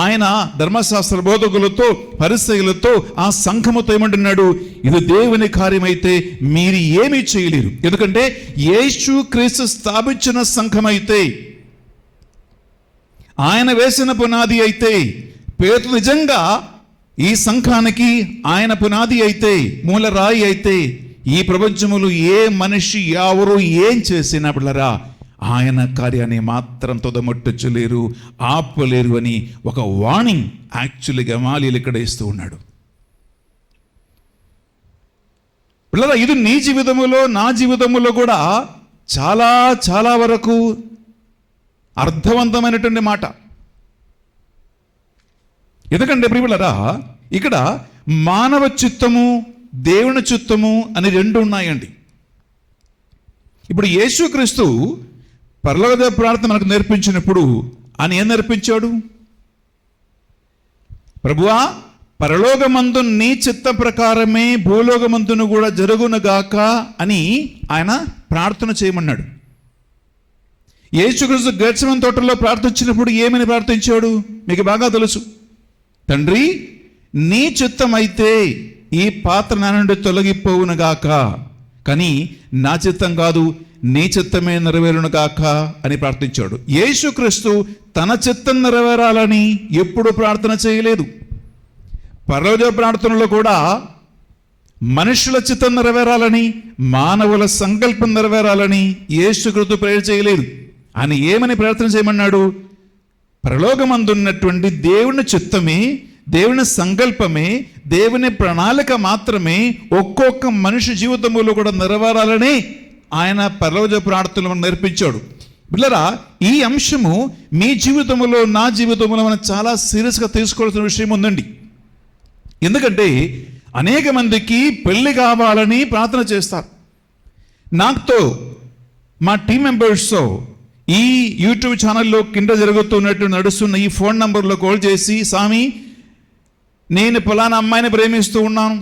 ఆయన ధర్మశాస్త్ర బోధకులతో, పరిసయ్యులతో, ఆ సంఘముతో ఏమంటున్నాడు? ఇది దేవుని కార్యమైతే మీరు ఏమీ చేయలేరు. ఎందుకంటే యేసుక్రీస్తు స్థాపించిన సంఘమైతే, ఆయన వేసిన పునాది అయితే, పేతురు నిజంగా ఈ సంఘానికి ఆయన పునాది అయితే, మూలరాయి అయితే, ఈ ప్రపంచములు ఏ మనిషి ఎవరు ఏం చేసినప్పుడరా ఆయన కార్యాన్ని మాత్రం తుదముట్టలేరు, ఆపలేరు అని ఒక వార్నింగ్ యాక్చువల్లీ గమాలియేలు ఇక్కడ ఇస్తూ ఉన్నాడు. పిల్లరా, ఇది నీ జీవితములో నా జీవితములో కూడా చాలా చాలా వరకు అర్థవంతమైనటువంటి మాట. ఎందుకంటే ప్రియులారా, ఇక్కడ మానవ చిత్తము, దేవుని చిత్తము అని రెండు ఉన్నాయండి. ఇప్పుడు యేసుక్రీస్తు పరలోక ప్రార్థన మనకు నేర్పించినప్పుడు ఆయన ఏం నేర్పించాడు? ప్రభువా, పరలోకమందు నీ చిత్త ప్రకారమే భూలోకమందును కూడా జరుగునుగాక అని ఆయన ప్రార్థన చేయమన్నాడు. యేసుక్రీస్తు గెత్సేమనే తోటలో ప్రార్థించినప్పుడు ఏమని ప్రార్థించాడు? మీకు బాగా తెలుసు. తండ్రి, నీ చిత్తమైతే ఈ పాత్ర నా నుండి తొలగిపోవునుగాక, కానీ నా చిత్తం కాదు, నీ చిత్తమే నెరవేరునుగాక అని ప్రార్థించాడు. యేసుక్రీస్తు తన చిత్తం నెరవేరాలని ఎప్పుడు ప్రార్థన చేయలేదు. పరలోక ప్రార్థనలో కూడా మనుషుల చిత్తం నెరవేరాలని, మానవుల సంకల్పం నెరవేరాలని యేసుక్రీస్తు ప్రేరణ చేయలేదు. ఆయన ఏమని ప్రార్థన చేయమన్నాడు? పరలోకమందున్నటువంటి దేవుని చిత్తమే, దేవుని సంకల్పమే, దేవుని ప్రణాళిక మాత్రమే ఒక్కొక్క మనిషి జీవితంలో కూడా నెరవేరాలని ఆయన పరలోక ప్రార్థనలు నేర్పించాడు. పిల్లరా, ఈ అంశము మీ జీవితంలో, నా జీవితంలో మనం చాలా సీరియస్గా తీసుకోవాల్సిన విషయం ఉందండి. ఎందుకంటే అనేక మందికి పెళ్లి కావాలని ప్రార్థన చేస్తారు. నాతో, మా టీం మెంబర్స్తో ఈ యూట్యూబ్ ఛానల్లో కింద జరుగుతున్నట్టు నడుస్తున్న ఈ ఫోన్ నంబర్లో కాల్ చేసి, స్వామి, నేను ఫలానా అమ్మాయిని ప్రేమిస్తూ ఉన్నాను,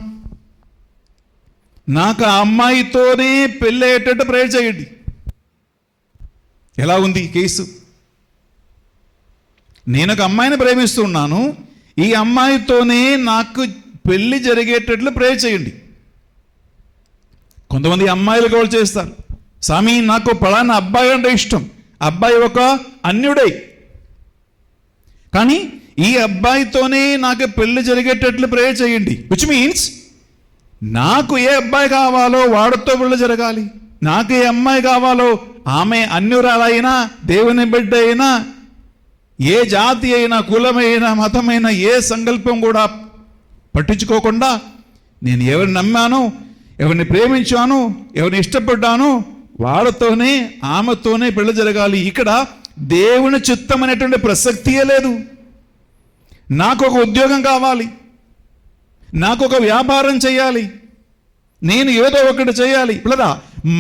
నాకు ఆ అమ్మాయితోనే పెళ్ళి అయ్యేటట్టు ప్రేయర్ చేయండి. ఎలా ఉంది కేసు? నేను ఒక అమ్మాయిని ప్రేమిస్తూ ఉన్నాను, ఈ అమ్మాయితోనే నాకు పెళ్లి జరిగేటట్లు ప్రేయర్ చేయండి. కొంతమంది అమ్మాయిలు కాల్ చేస్తారు, స్వామి, నాకు ఫలానా అబ్బాయి అంటే ఇష్టం, అబ్బాయి ఒక అన్యుడై, కానీ ఈ అబ్బాయితోనే నాకు పెళ్లి జరిగేటట్లు ప్రేయర్ చేయండి. విచ్ మీన్స్ నాకు ఏ అబ్బాయి కావాలో వాడితో పెళ్లి జరగాలి, నాకు ఏ అమ్మాయి కావాలో ఆమె అన్యురాలైనా, దేవుని బిడ్డ అయినా, ఏ జాతి అయినా, కులమైనా, మతమైనా, ఏ సంకల్పం కూడా పట్టించుకోకుండా నేను ఎవరిని నమ్మాను, ఎవరిని ప్రేమించాను, ఎవరిని ఇష్టపడ్డాను, వాడితోనే ఆమెతోనే పెళ్లి జరగాలి. ఇక్కడ దేవుని చిత్తం అనేటువంటి ప్రసక్తియే లేదు. నాకు ఒక ఉద్యోగం కావాలి, నాకు ఒక వ్యాపారం చేయాలి, నేను ఏదో ఒకటి చేయాలి. పిల్లరా,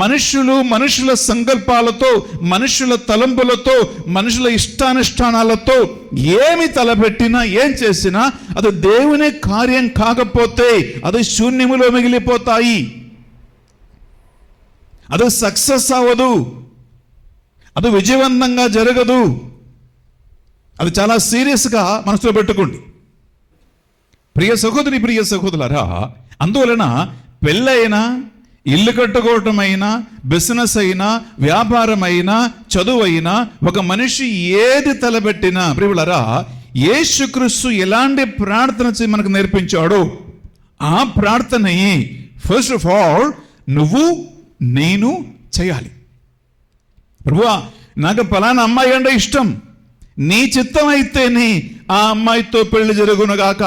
మనుషుల సంకల్పాలతో, మనుషుల తలంపులతో, మనుషుల ఇష్టానుష్ఠానాలతో ఏమి తలపెట్టినా, ఏం చేసినా అది దేవుని కార్యం కాకపోతే అది శూన్యములో మిగిలిపోతాయి. అది సక్సెస్ అవ్వదు, అది విజయవంతంగా జరగదు. అది చాలా సీరియస్గా మనసులో పెట్టుకోండి. ప్రియ సహోదరి, ప్రియ సహోదరులారా, అందువలన పెళ్ళైనా, ఇల్లు కట్టుకోవటమైనా, బిజినెస్ అయినా, వ్యాపారం అయినా, చదువు అయినా, ఒక మనిషి ఏది తలపెట్టినా ప్రియులారా, యేసుక్రీస్తు ఎలాంటి ప్రార్థన మనకు నేర్పించాడో ఆ ప్రార్థనయే ఫస్ట్ ఆఫ్ ఆల్ నువ్వు నేను చేయాలి. ప్రభువా, నాకు ఫలానా అమ్మాయి అంటే ఇష్టం, నీ చిత్తం అయితేనే ఆ అమ్మాయితో పెళ్లి జరుగునుగాక,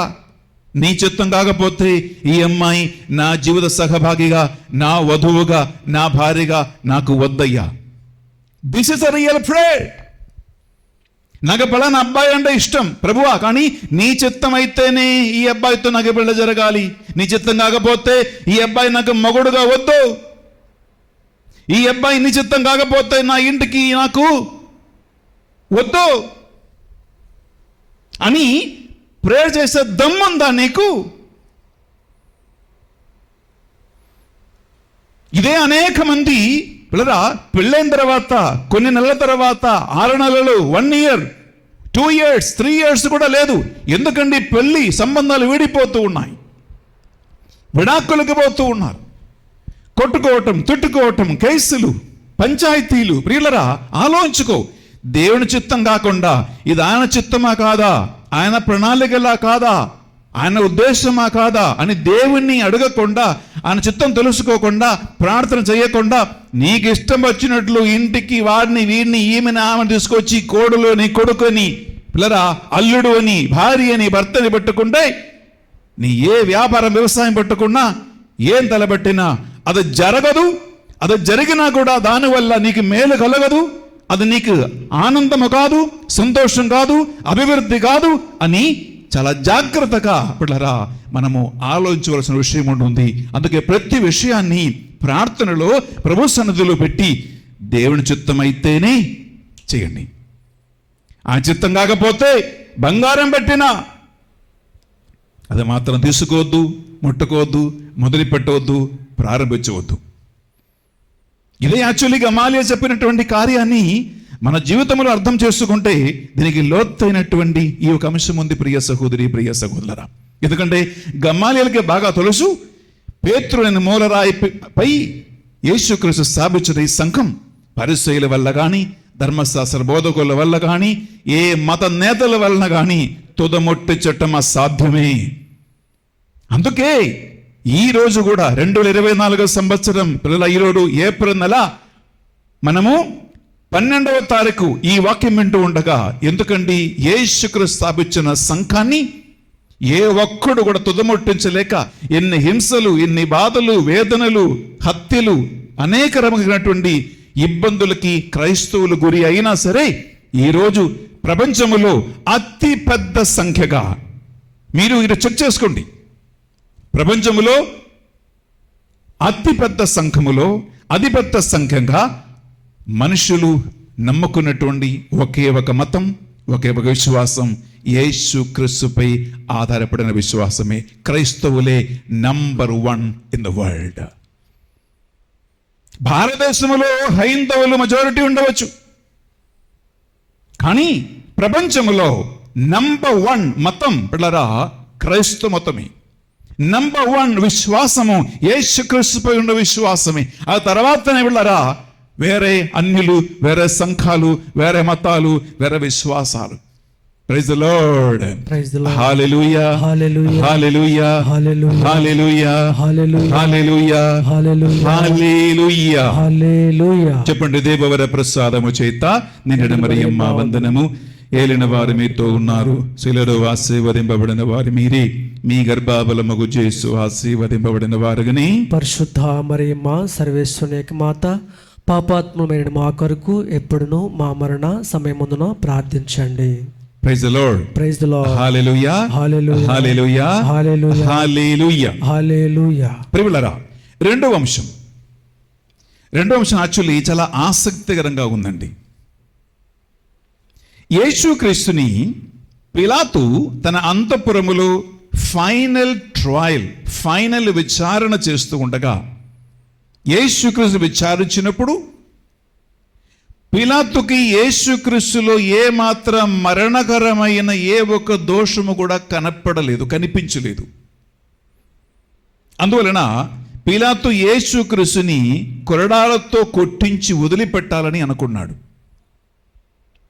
నీ చిత్తం కాకపోతే ఈ అమ్మాయి నా జీవిత సహభాగిగా, నా వధువుగా, నా భార్యగా నాకు వద్దయ్యా. This is a real prayer. నాకు ఫలానా అబ్బాయి అంటే ఇష్టం ప్రభువా, కానీ నీ చిత్తం అయితేనే ఈ అబ్బాయితో నాకు పెళ్లి జరగాలి, నీ చిత్తం కాకపోతే ఈ అబ్బాయి నాకు మగుడుగా వద్దు, ఈ అబ్బాయి నీ చిత్తం కాకపోతే నా ఇంటికి నాకు వద్దు అని ప్రేయర్ చేసే దమ్ముందా నీకు? ఇదే అనేక మంది పిల్లరా పెళ్ళైన తర్వాత కొన్ని నెలల తర్వాత 6 నెలలు, 1 year, 2 years, 3 years కూడా లేదు. ఎందుకండి పెళ్లి సంబంధాలు వీడిపోతూ ఉన్నాయి, విడాకులకు పోతూ ఉన్నారు, కొట్టుకోవటం, తిట్టుకోవటం, కేసులు, పంచాయతీలు. ప్రియులరా, ఆలోచించుకో. దేవుని చిత్తం కాకుండా ఇది ఆయన చిత్తమా కాదా, ఆయన ప్రణాళికలా కాదా, ఆయన ఉద్దేశమా కాదా అని దేవుణ్ణి అడగకుండా, ఆయన చిత్తం తెలుసుకోకుండా, ప్రార్థన చేయకుండా నీకు ఇష్టం వచ్చినట్లు ఇంటికి వాడిని, వీడిని, ఈమెని, ఆమెను తీసుకొచ్చి కోడులోని, కొడుకుని, పిల్లరా అల్లుడు అని, భార్య అని, భర్తని పెట్టుకుంటే, నీ ఏ వ్యాపారం వ్యవసాయం పెట్టుకున్నా ఏం తలబట్టినా అది జరగదు, అది జరిగినా కూడా దానివల్ల నీకు మేలు కలగదు, అది నీకు ఆనందము కాదు, సంతోషం కాదు, అభివృద్ధి కాదు అని చాలా జాగ్రత్తగా పిల్లరా మనము ఆలోచించవలసిన విషయం ఉంటుంది. అందుకే ప్రతి విషయాన్ని ప్రార్థనలో ప్రభు సన్నిధిలో పెట్టి దేవుని చిత్తమైతేనే చేయండి. ఆ చిత్తం కాకపోతే బంగారం పెట్టినా అది మాత్రం తీసుకోవద్దు, ముట్టుకోవద్దు, మొదలు పెట్టవద్దు, ప్రారంభించవద్దు. ఇదే యాక్చువల్లీ గమాలియా చెప్పినటువంటి కార్యాన్ని మన జీవితంలో అర్థం చేసుకుంటే దీనికి లోతైనటువంటి ఈ ఒక అంశం ఉంది ప్రియ సహోదరి, ప్రియ సహోదరులారా. ఎందుకంటే గమాలియాలకి బాగా తెలుసు, పేతురు అనే మూలరాయిపై యేసుక్రీస్తు స్థాపించిన ఈ సంఘం పరిసయ్యుల వల్ల కానీ, ధర్మశాస్త్ర బోధకుల వల్ల కానీ, ఏ మత నేతల వలన కానీ తుదముట్టించటం అసాధ్యమే. అందుకే ఈ రోజు కూడా 2024 సంవత్సరం పిల్లల ఈరోజు ఏప్రిల్ నెల మనము 12వ తారీఖు ఈ వాక్యం వింటూ ఉండగా, ఎందుకండి యేసుక్రీస్తు స్థాపించిన సంఘాన్ని ఏ ఒక్కడు కూడా తుదముట్టించలేక ఎన్ని హింసలు, ఎన్ని బాధలు, వేదనలు, హత్యలు, అనేక రకమైనటువంటి ఇబ్బందులకి క్రైస్తవులు గురి అయినా సరే ఈరోజు ప్రపంచములో అతి పెద్ద సంఖ్యగా, మీరు ఇది చెక్ చేసుకోండి, ప్రపంచములో అతి పెద్ద సంఘములో అతి పెద్ద సంఖ్యంగా మనుషులు నమ్ముకున్నటువంటి ఒకే ఒక మతం, ఒకే ఒక విశ్వాసం, యేసు క్రీస్తుపై ఆధారపడిన విశ్వాసమే. క్రైస్తవులే నంబర్ 1 ఇన్ ద వరల్డ్. భారతదేశంలో హైందవులు మెజారిటీ ఉండవచ్చు, కానీ ప్రపంచంలో నంబర్ 1 మతం పిల్లరా క్రైస్తవ మతమే. నంబర్ 1 విశ్వాసము యేసుక్రీస్తుపై ఉన్న విశ్వాసమే. ఆ తర్వాతనే పిల్లరా వేరే అన్యులు, వేరే సంఘాలు, వేరే మతాలు, వేరే విశ్వాసాలు. Praise the Lord. Praise the Lord. Hallelujah, hallelujah, hallelujah, hallelujah, hallelujah, hallelujah, hallelujah, hallelujah. Hallelujah. చెప్పండి, దేవవర ప్రసాదము చేత నిండిన మరియమ్మ వందనము, ఏలిన వారు మీతో ఉన్నారు, శిలలో ఆశీర్వదింపబడిన వారు మీరే, మీ గర్భఫలమగు యేసు ఆశీర్వదింపబడిన వారుగని. పరిశుద్ధ మరియమ్మ సర్వేశ్వరుని యొక్క మాత, పాపాత్ములమైన మా కొరకు ఎప్పుడును మా మరణ సమయమున ప్రార్థించండి. Praise the Lord. Praise the Lord. Hallelujah, hallelujah, hallelujah, hallelujah, hallelujah. Hallelujah. ప్రియులారా, రెండవ అంశం యాక్చువల్లీ చాలా ఆసక్తికరంగా ఉందండి. యేసుక్రీస్తుని పిలాతు తన అంతఃపురములో ఫైనల్ విచారణ చేస్తూ ఉండగా, యేసుక్రీస్తు విచారించినప్పుడు పిలాతుకి యేసుక్రీస్తులో ఏ మాత్రం మరణకరమైన ఏ ఒక్క దోషము కూడా కనిపించలేదు. అందువలన పిలాతు యేసుక్రీస్తుని కొరడాలతో కొట్టించి వదిలిపెట్టాలని అనుకున్నాడు.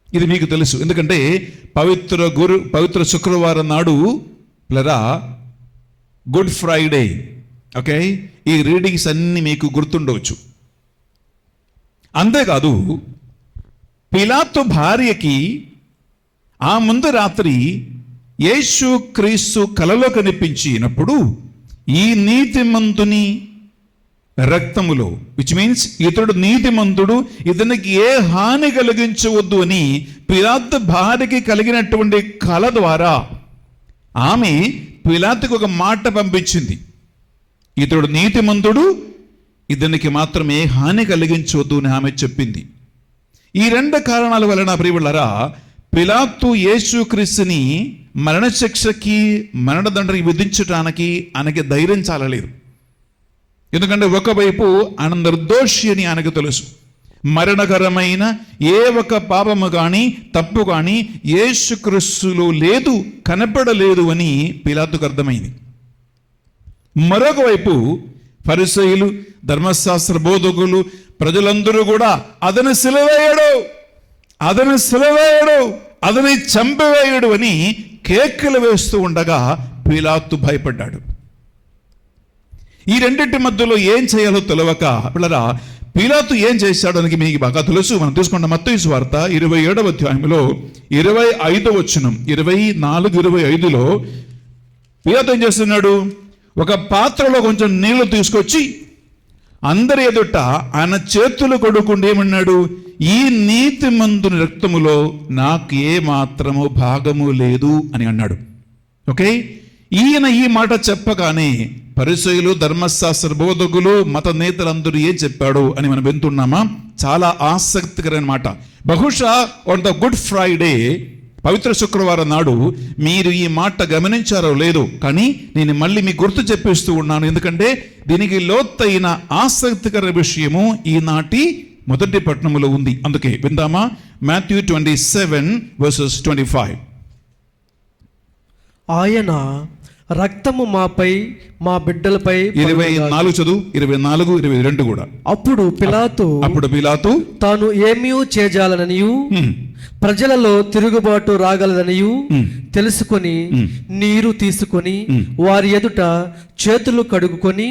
ఇది మీకు తెలుసు, ఎందుకంటే పవిత్ర శుక్రవారం నాడు పిల్లరా గుడ్ ఫ్రైడే, ఓకే, ఈ రీడింగ్స్ అన్ని మీకు గుర్తుండవచ్చు. అంతేకాదు పిలాతు భార్యకి ఆ ముందు రాత్రి యేసుక్రీస్తు కలలో కనిపించినప్పుడు ఈ నీతిమంతుని రక్తములో, విచ్ మీన్స్ ఇతడు నీతిమంతుడు, ఇతనికి ఏ హాని కలిగించవద్దు అని పిలాతు భార్యకి కలిగినటువంటి కల ద్వారా ఆమె పిలాతుకు ఒక మాట పంపించింది, ఇతడు నీతిమంతుడు, ఇతనికి మాత్రం ఏ హాని కలిగించవద్దు అని ఆమె చెప్పింది. ఈ 2 కారణాల వలన ప్రియులారా పిలాతు యేసుక్రీస్తుని మరణశిక్షకి, మరణదండని విధించడానికి ఆయనకి ధైర్యం చాలలేదు. ఎందుకంటే ఒకవైపు ఆయన నిర్దోషి అని ఆయనకు తెలుసు. మరణకరమైన ఏ ఒక పాపము కానీ, తప్పు కానీ యేసుక్రీస్తులో లేదు, కనపడలేదు అని పిలాతుకు అర్థమైంది. మరొక వైపు ఫరిసయ్యులు, ధర్మశాస్త్ర బోధకులు, ప్రజలందరూ కూడా అతను సిలువేయడు, అతని చంపివేయడు అని కేకలు వేస్తూ ఉండగా పిలాతు భయపడ్డాడు. ఈ రెండింటి మధ్యలో ఏం చేయాలో తెలియక పిల్లరా పిలాతు ఏం చేశాడు అని మీకు బాగా తెలుసు. మనం తీసుకున్న మత్తయి సువార్త 27వ అధ్యాయంలో 25వ వచనం, 24, 25లో పిలాతు ఏం చేస్తున్నాడు? ఒక పాత్రలో కొంచెం నీళ్లు తీసుకొచ్చి అందరి ఎదుట ఆయన చేతులు కొడుకుండి ఏమన్నాడు, ఈ నీతిమంతుని రక్తములో నాకు ఏ మాత్రము భాగము లేదు అని అన్నాడు. ఓకే, ఈయన ఈ మాట చెప్పగానే పరిసయ్యులు, ధర్మశాస్త్ర బోధకులు, మత నేతలందరూ ఏం చెప్పాడు అని మనం వింటున్నామా? చాలా ఆసక్తికరమైన మాట. బహుశా ఆన్ ద గుడ్ ఫ్రైడే, పవిత్ర శుక్రవారం నాడు మీరు ఈ మాట గమనించారో లేదో, కానీ నేను మళ్ళీ మీకు గుర్తు చెప్పిస్తూ ఉన్నాను. ఎందుకంటే దీనికి లోతైన ఆసక్తికర విషయము ఈనాటి మొదటి పట్టణములో ఉంది. అందుకే విందామా? మాథ్యూ 27:25. ఆయన రక్తము మాపై మా బిడ్డలపై 24 చదువు, 24, 22 కూడా. అప్పుడు పిలాతు తాను ఏమీ చేజాలననియు ప్రజలలో తిరుగుబాటు రాగలదనియు తెలుసుకొని నీరు తీసుకొని వారి ఎదుట చేతులు కడుగుకొని,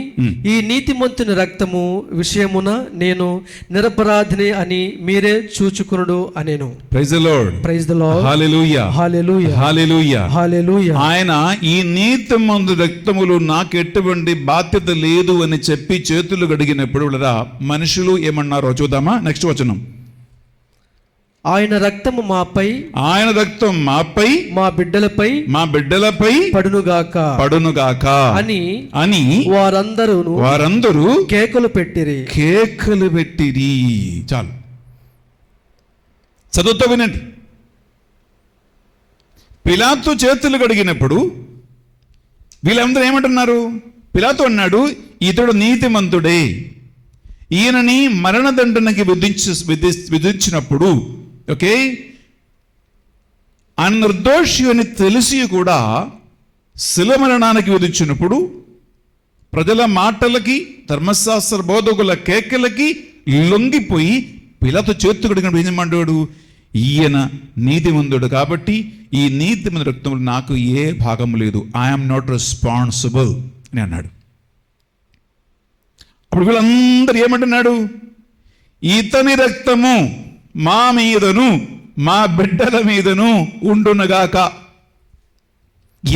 ఈ నీతిమంతుని రక్తము విషయమున నేను నిరపరాధిని అని మీరే చూచుకొనుడు అనేను. Praise the Lord, praise the Lord, hallelujah, hallelujah, hallelujah, hallelujah. ఆయన ఈ నీతిమంతుని రక్తములు నాకు ఎటువంటి బాధ్యత లేదు అని చెప్పి చేతులు కడిగినప్పుడు మనుషులు ఏమన్నారో చూద్దామా? నెక్స్ట్ వచనం. ఆయన రక్తము మాపై మా బిడ్డలపై పడునుగాక అని వారందరూ కేకలు పెట్టిరి. చాలు, చదువుతో వినండి. పిలాతు చేతులు కడిగినప్పుడు వీళ్ళందరూ ఏమంటున్నారు? పిలాతు అన్నాడు, ఇతడు నీతిమంతుడే, ఈయనని మరణదండనకి విధించినప్పుడు, ఓకే, ఆయన నిర్దోషి అని తెలిసి కూడా శిల మరణానికి విధించినప్పుడు ప్రజల మాటలకి, ధర్మశాస్త్ర బోధకుల కేకలకి లొంగిపోయి పిలాతు చేతులు కడిగినప్పుడు ఏమంటాడు? ఈయన నీతిమంతుడు కాబట్టి ఈ నీతిమంతుడి రక్తంలో నాకు ఏ భాగం లేదు, ఐఎమ్ నాట్ రెస్పాన్సిబుల్ అని అన్నాడు. అప్పుడు వీళ్ళందరూ ఏమంటున్నాడు? ఇతని రక్తము మా మీదను మా బిడ్డల మీదను ఉండునగాక.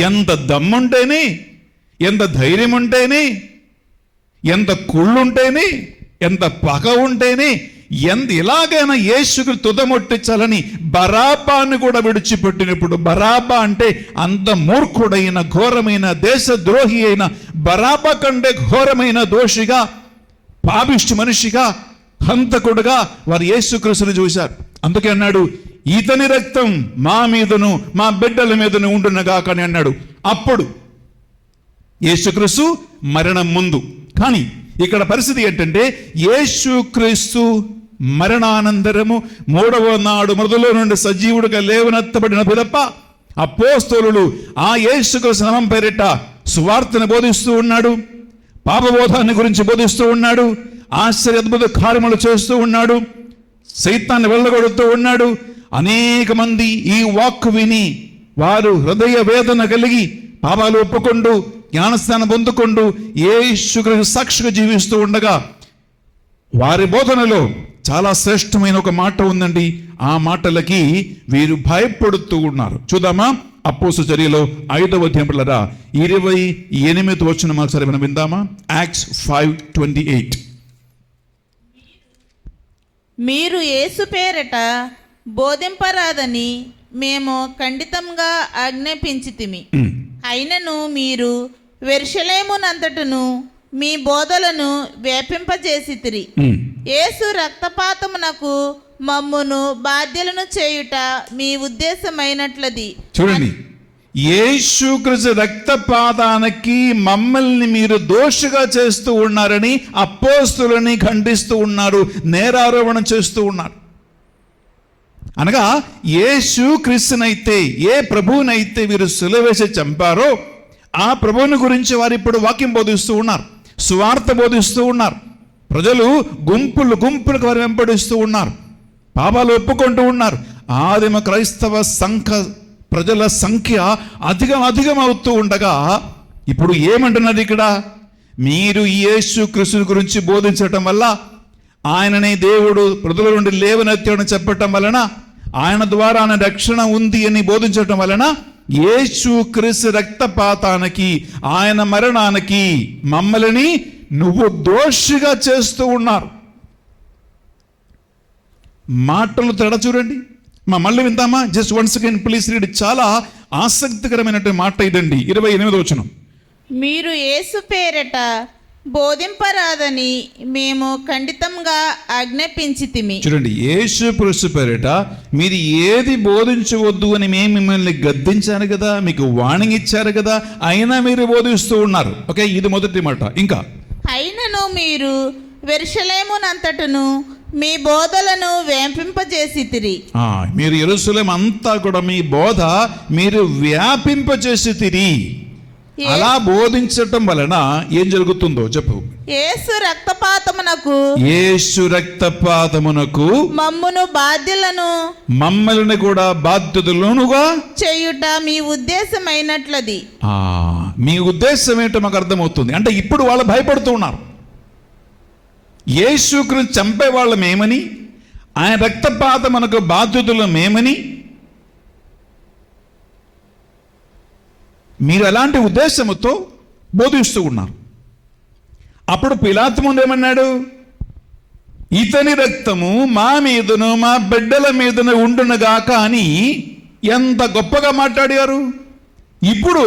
ఎంత దమ్ముంటేనే, ఎంత ధైర్యం ఉంటేనే, ఎంత కుళ్ళుంటేనే, ఎంత పగ ఉంటేనే, ఎలాగైనా యేసుకు తుదముట్టించాలని బరాబాను కూడా విడిచిపెట్టినప్పుడు, బరాబా అంటే అంత మూర్ఖుడైన ఘోరమైన దేశద్రోహి అయిన బరాబా కంటే ఘోరమైన దోషిగా, పాపిష్టి మనిషిగా, హంతకుడుగా వారు యేసుక్రీస్తుని చూశారు. అందుకే అన్నాడు, ఇతని రక్తం మా మీదను మా బిడ్డల మీదను ఉండునగాక అని అన్నాడు. అప్పుడు యేసుక్రీస్తు మరణం ముందు. కానీ ఇక్కడ పరిస్థితి ఏంటంటే, యేసుక్రీస్తు మరణానంతరము 3వ నాడు మృతుల్లో నుండి సజీవుడిగా లేవనెత్తబడిన పిదప అపోస్తలులు ఆ యేసుక్రీస్తు నామం పేరిట సువార్తను బోధిస్తూ ఉన్నాడు, పాపబోధాన్ని గురించి బోధిస్తూ ఉన్నాడు, ఆశ్చర్య అద్భుత కార్యములు చేస్తూ ఉన్నాడు, సైతాన్ని వెళ్ళగొడుతూ ఉన్నాడు. అనేక మంది ఈ వాక్కు విని వారు హృదయ వేదన కలిగి పాపాలు ఒప్పుకొంటూ జ్ఞానస్థానం పొందుకొంటూ యేసుక్రీస్తు సాక్షిగా జీవిస్తూ ఉండగా వారి బోధనలో చాలా శ్రేష్టమైన ఒక మాట ఉందండి. ఆ మాటలకి వీరు భయపడుతూ ఉన్నారు. చూద్దామా? అపోస్తలుల చర్యలో 5వ అధ్యాయం 28వ వచనం ఒకసారి మనం విందామా? యాక్ట్స్ 5:28. మీరు యేసు పేరట బోధింపరాదని మేము ఖండితంగా ఆజ్ఞాపించితిమి. అయినను మీరు యెరూషలేమునంతటను మీ బోధలను వ్యాపింపజేసితిరి. యేసు రక్తపాతమునకు మమ్మును బాధ్యులను చేయుట మీ ఉద్దేశమైనట్లది. చూడండి, యేసుక్రీస్తు రక్తపాతానికి మమ్మల్ని మీరు దోషిగా చేస్తూ ఉన్నారని అపోస్తలుని ఖండిస్తూ ఉన్నారు, నేరారోపణ చేస్తూ ఉన్నారు. అనగా యేసుక్రీస్తునైతే, ఏ ప్రభువునైతే వీరు సిలువేసి చంపారో ఆ ప్రభువుని గురించి వారు ఇప్పుడు వాక్యం బోధిస్తూ ఉన్నారు, సువార్త బోధిస్తూ ఉన్నారు. ప్రజలు గుంపులుగా వారు వెంబడిస్తూ ఉన్నారు, పాపాలు ఒప్పుకుంటూ ఉన్నారు. ఆదిమ క్రైస్తవ ప్రజల సంఖ్య అధికం అవుతూ ఉండగా ఇప్పుడు ఏమంటున్నది ఇక్కడ? మీరు యేసుక్రీస్తు గురించి బోధించటం వల్ల, ఆయననే దేవుడు ప్రజల నుండి లేవనెత్తాడని చెప్పటం వలన, ఆయన ద్వారా రక్షణ ఉంది అని బోధించటం వలన యేసుక్రీస్తు రక్తపాతానికి, ఆయన మరణానికి మమ్మల్ని నువ్వు దోషిగా చేస్తూ ఉన్నారు. మాటలు తేడా చూడండి. మళ్ళీ విందామా? Just once again please read. చాలా ఆసక్తికరమైనటువంటి మాట ఇదండి. 28వ వచనం. మీరు యేసు పేరట బోధింపరాదని మేము ఖండితంగా ఆజ్ఞాపించితిమి. చూడండి, యేసు క్రీస్తు పేరిట మీరు ఏది బోధించవద్దు అని మేము మిమ్మల్ని గద్దించారు కదా, మీకు వార్నింగ్ ఇచ్చారు కదా, అయినా మీరు బోధిస్తూ ఉన్నారు. ఓకే, ఇది మొదటి మాట. ఇంకా అయినను మీరు యెరూషలేమునంతటను మీ బోధలను వ్యాపింపజేసితిరి. మీరు యెరూషలేము అంతా కూడా మీ బోధ మీరు వ్యాపింపజేసితిరి. అలా బోధించటం వలన ఏం జరుగుతుందో చెప్పు. యేసు రక్తపాతమునకు మమ్మల్ని కూడా బాధ్యతలోనుగా చేయుట మీ ఉద్దేశమైనట్లది. మీ ఉద్దేశం ఏంటో మాకు అర్థమవుతుంది. అంటే ఇప్పుడు వాళ్ళు భయపడుతూ ఉన్నారు. యేసుక్రీస్తుని చంపే వాళ్ళమేమని, ఆయన రక్తపాతమునకు బాధ్యతలు మేమని మీరు ఎలాంటి ఉద్దేశముతో బోధిస్తూ ఉన్నారు. అప్పుడు పిలాతు ముందు ఏమన్నాడు? ఇతని రక్తము మా మీదను మా బిడ్డల మీదను ఉండునుగాక అని ఎంత గొప్పగా మాట్లాడారు. ఇప్పుడు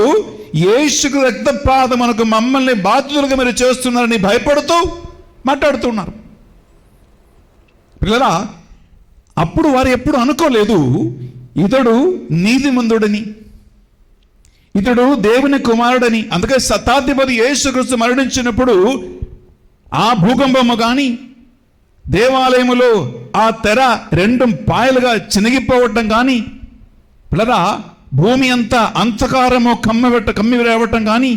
యేసుకు రక్తపాతమునకు మమ్మల్ని బాధ్యులుగా మీరు చేస్తున్నారని భయపడుతూ మాట్లాడుతున్నారు. పిల్లరా, అప్పుడు వారు ఎప్పుడు అనుకోలేదు ఇతడు నీతిమంతుడని, ఇతడు దేవుని కుమారుడని. అందుకే శతాధిపతి యేసుక్రీస్తు మరణించినప్పుడు ఆ భూకంపము కానీ, దేవాలయములో ఆ తెర 2 పాయలుగా చినిగిపోవటం కానీ, పిల్లరా భూమి అంతా అంధకారము కమ్మి రావటం కానీ,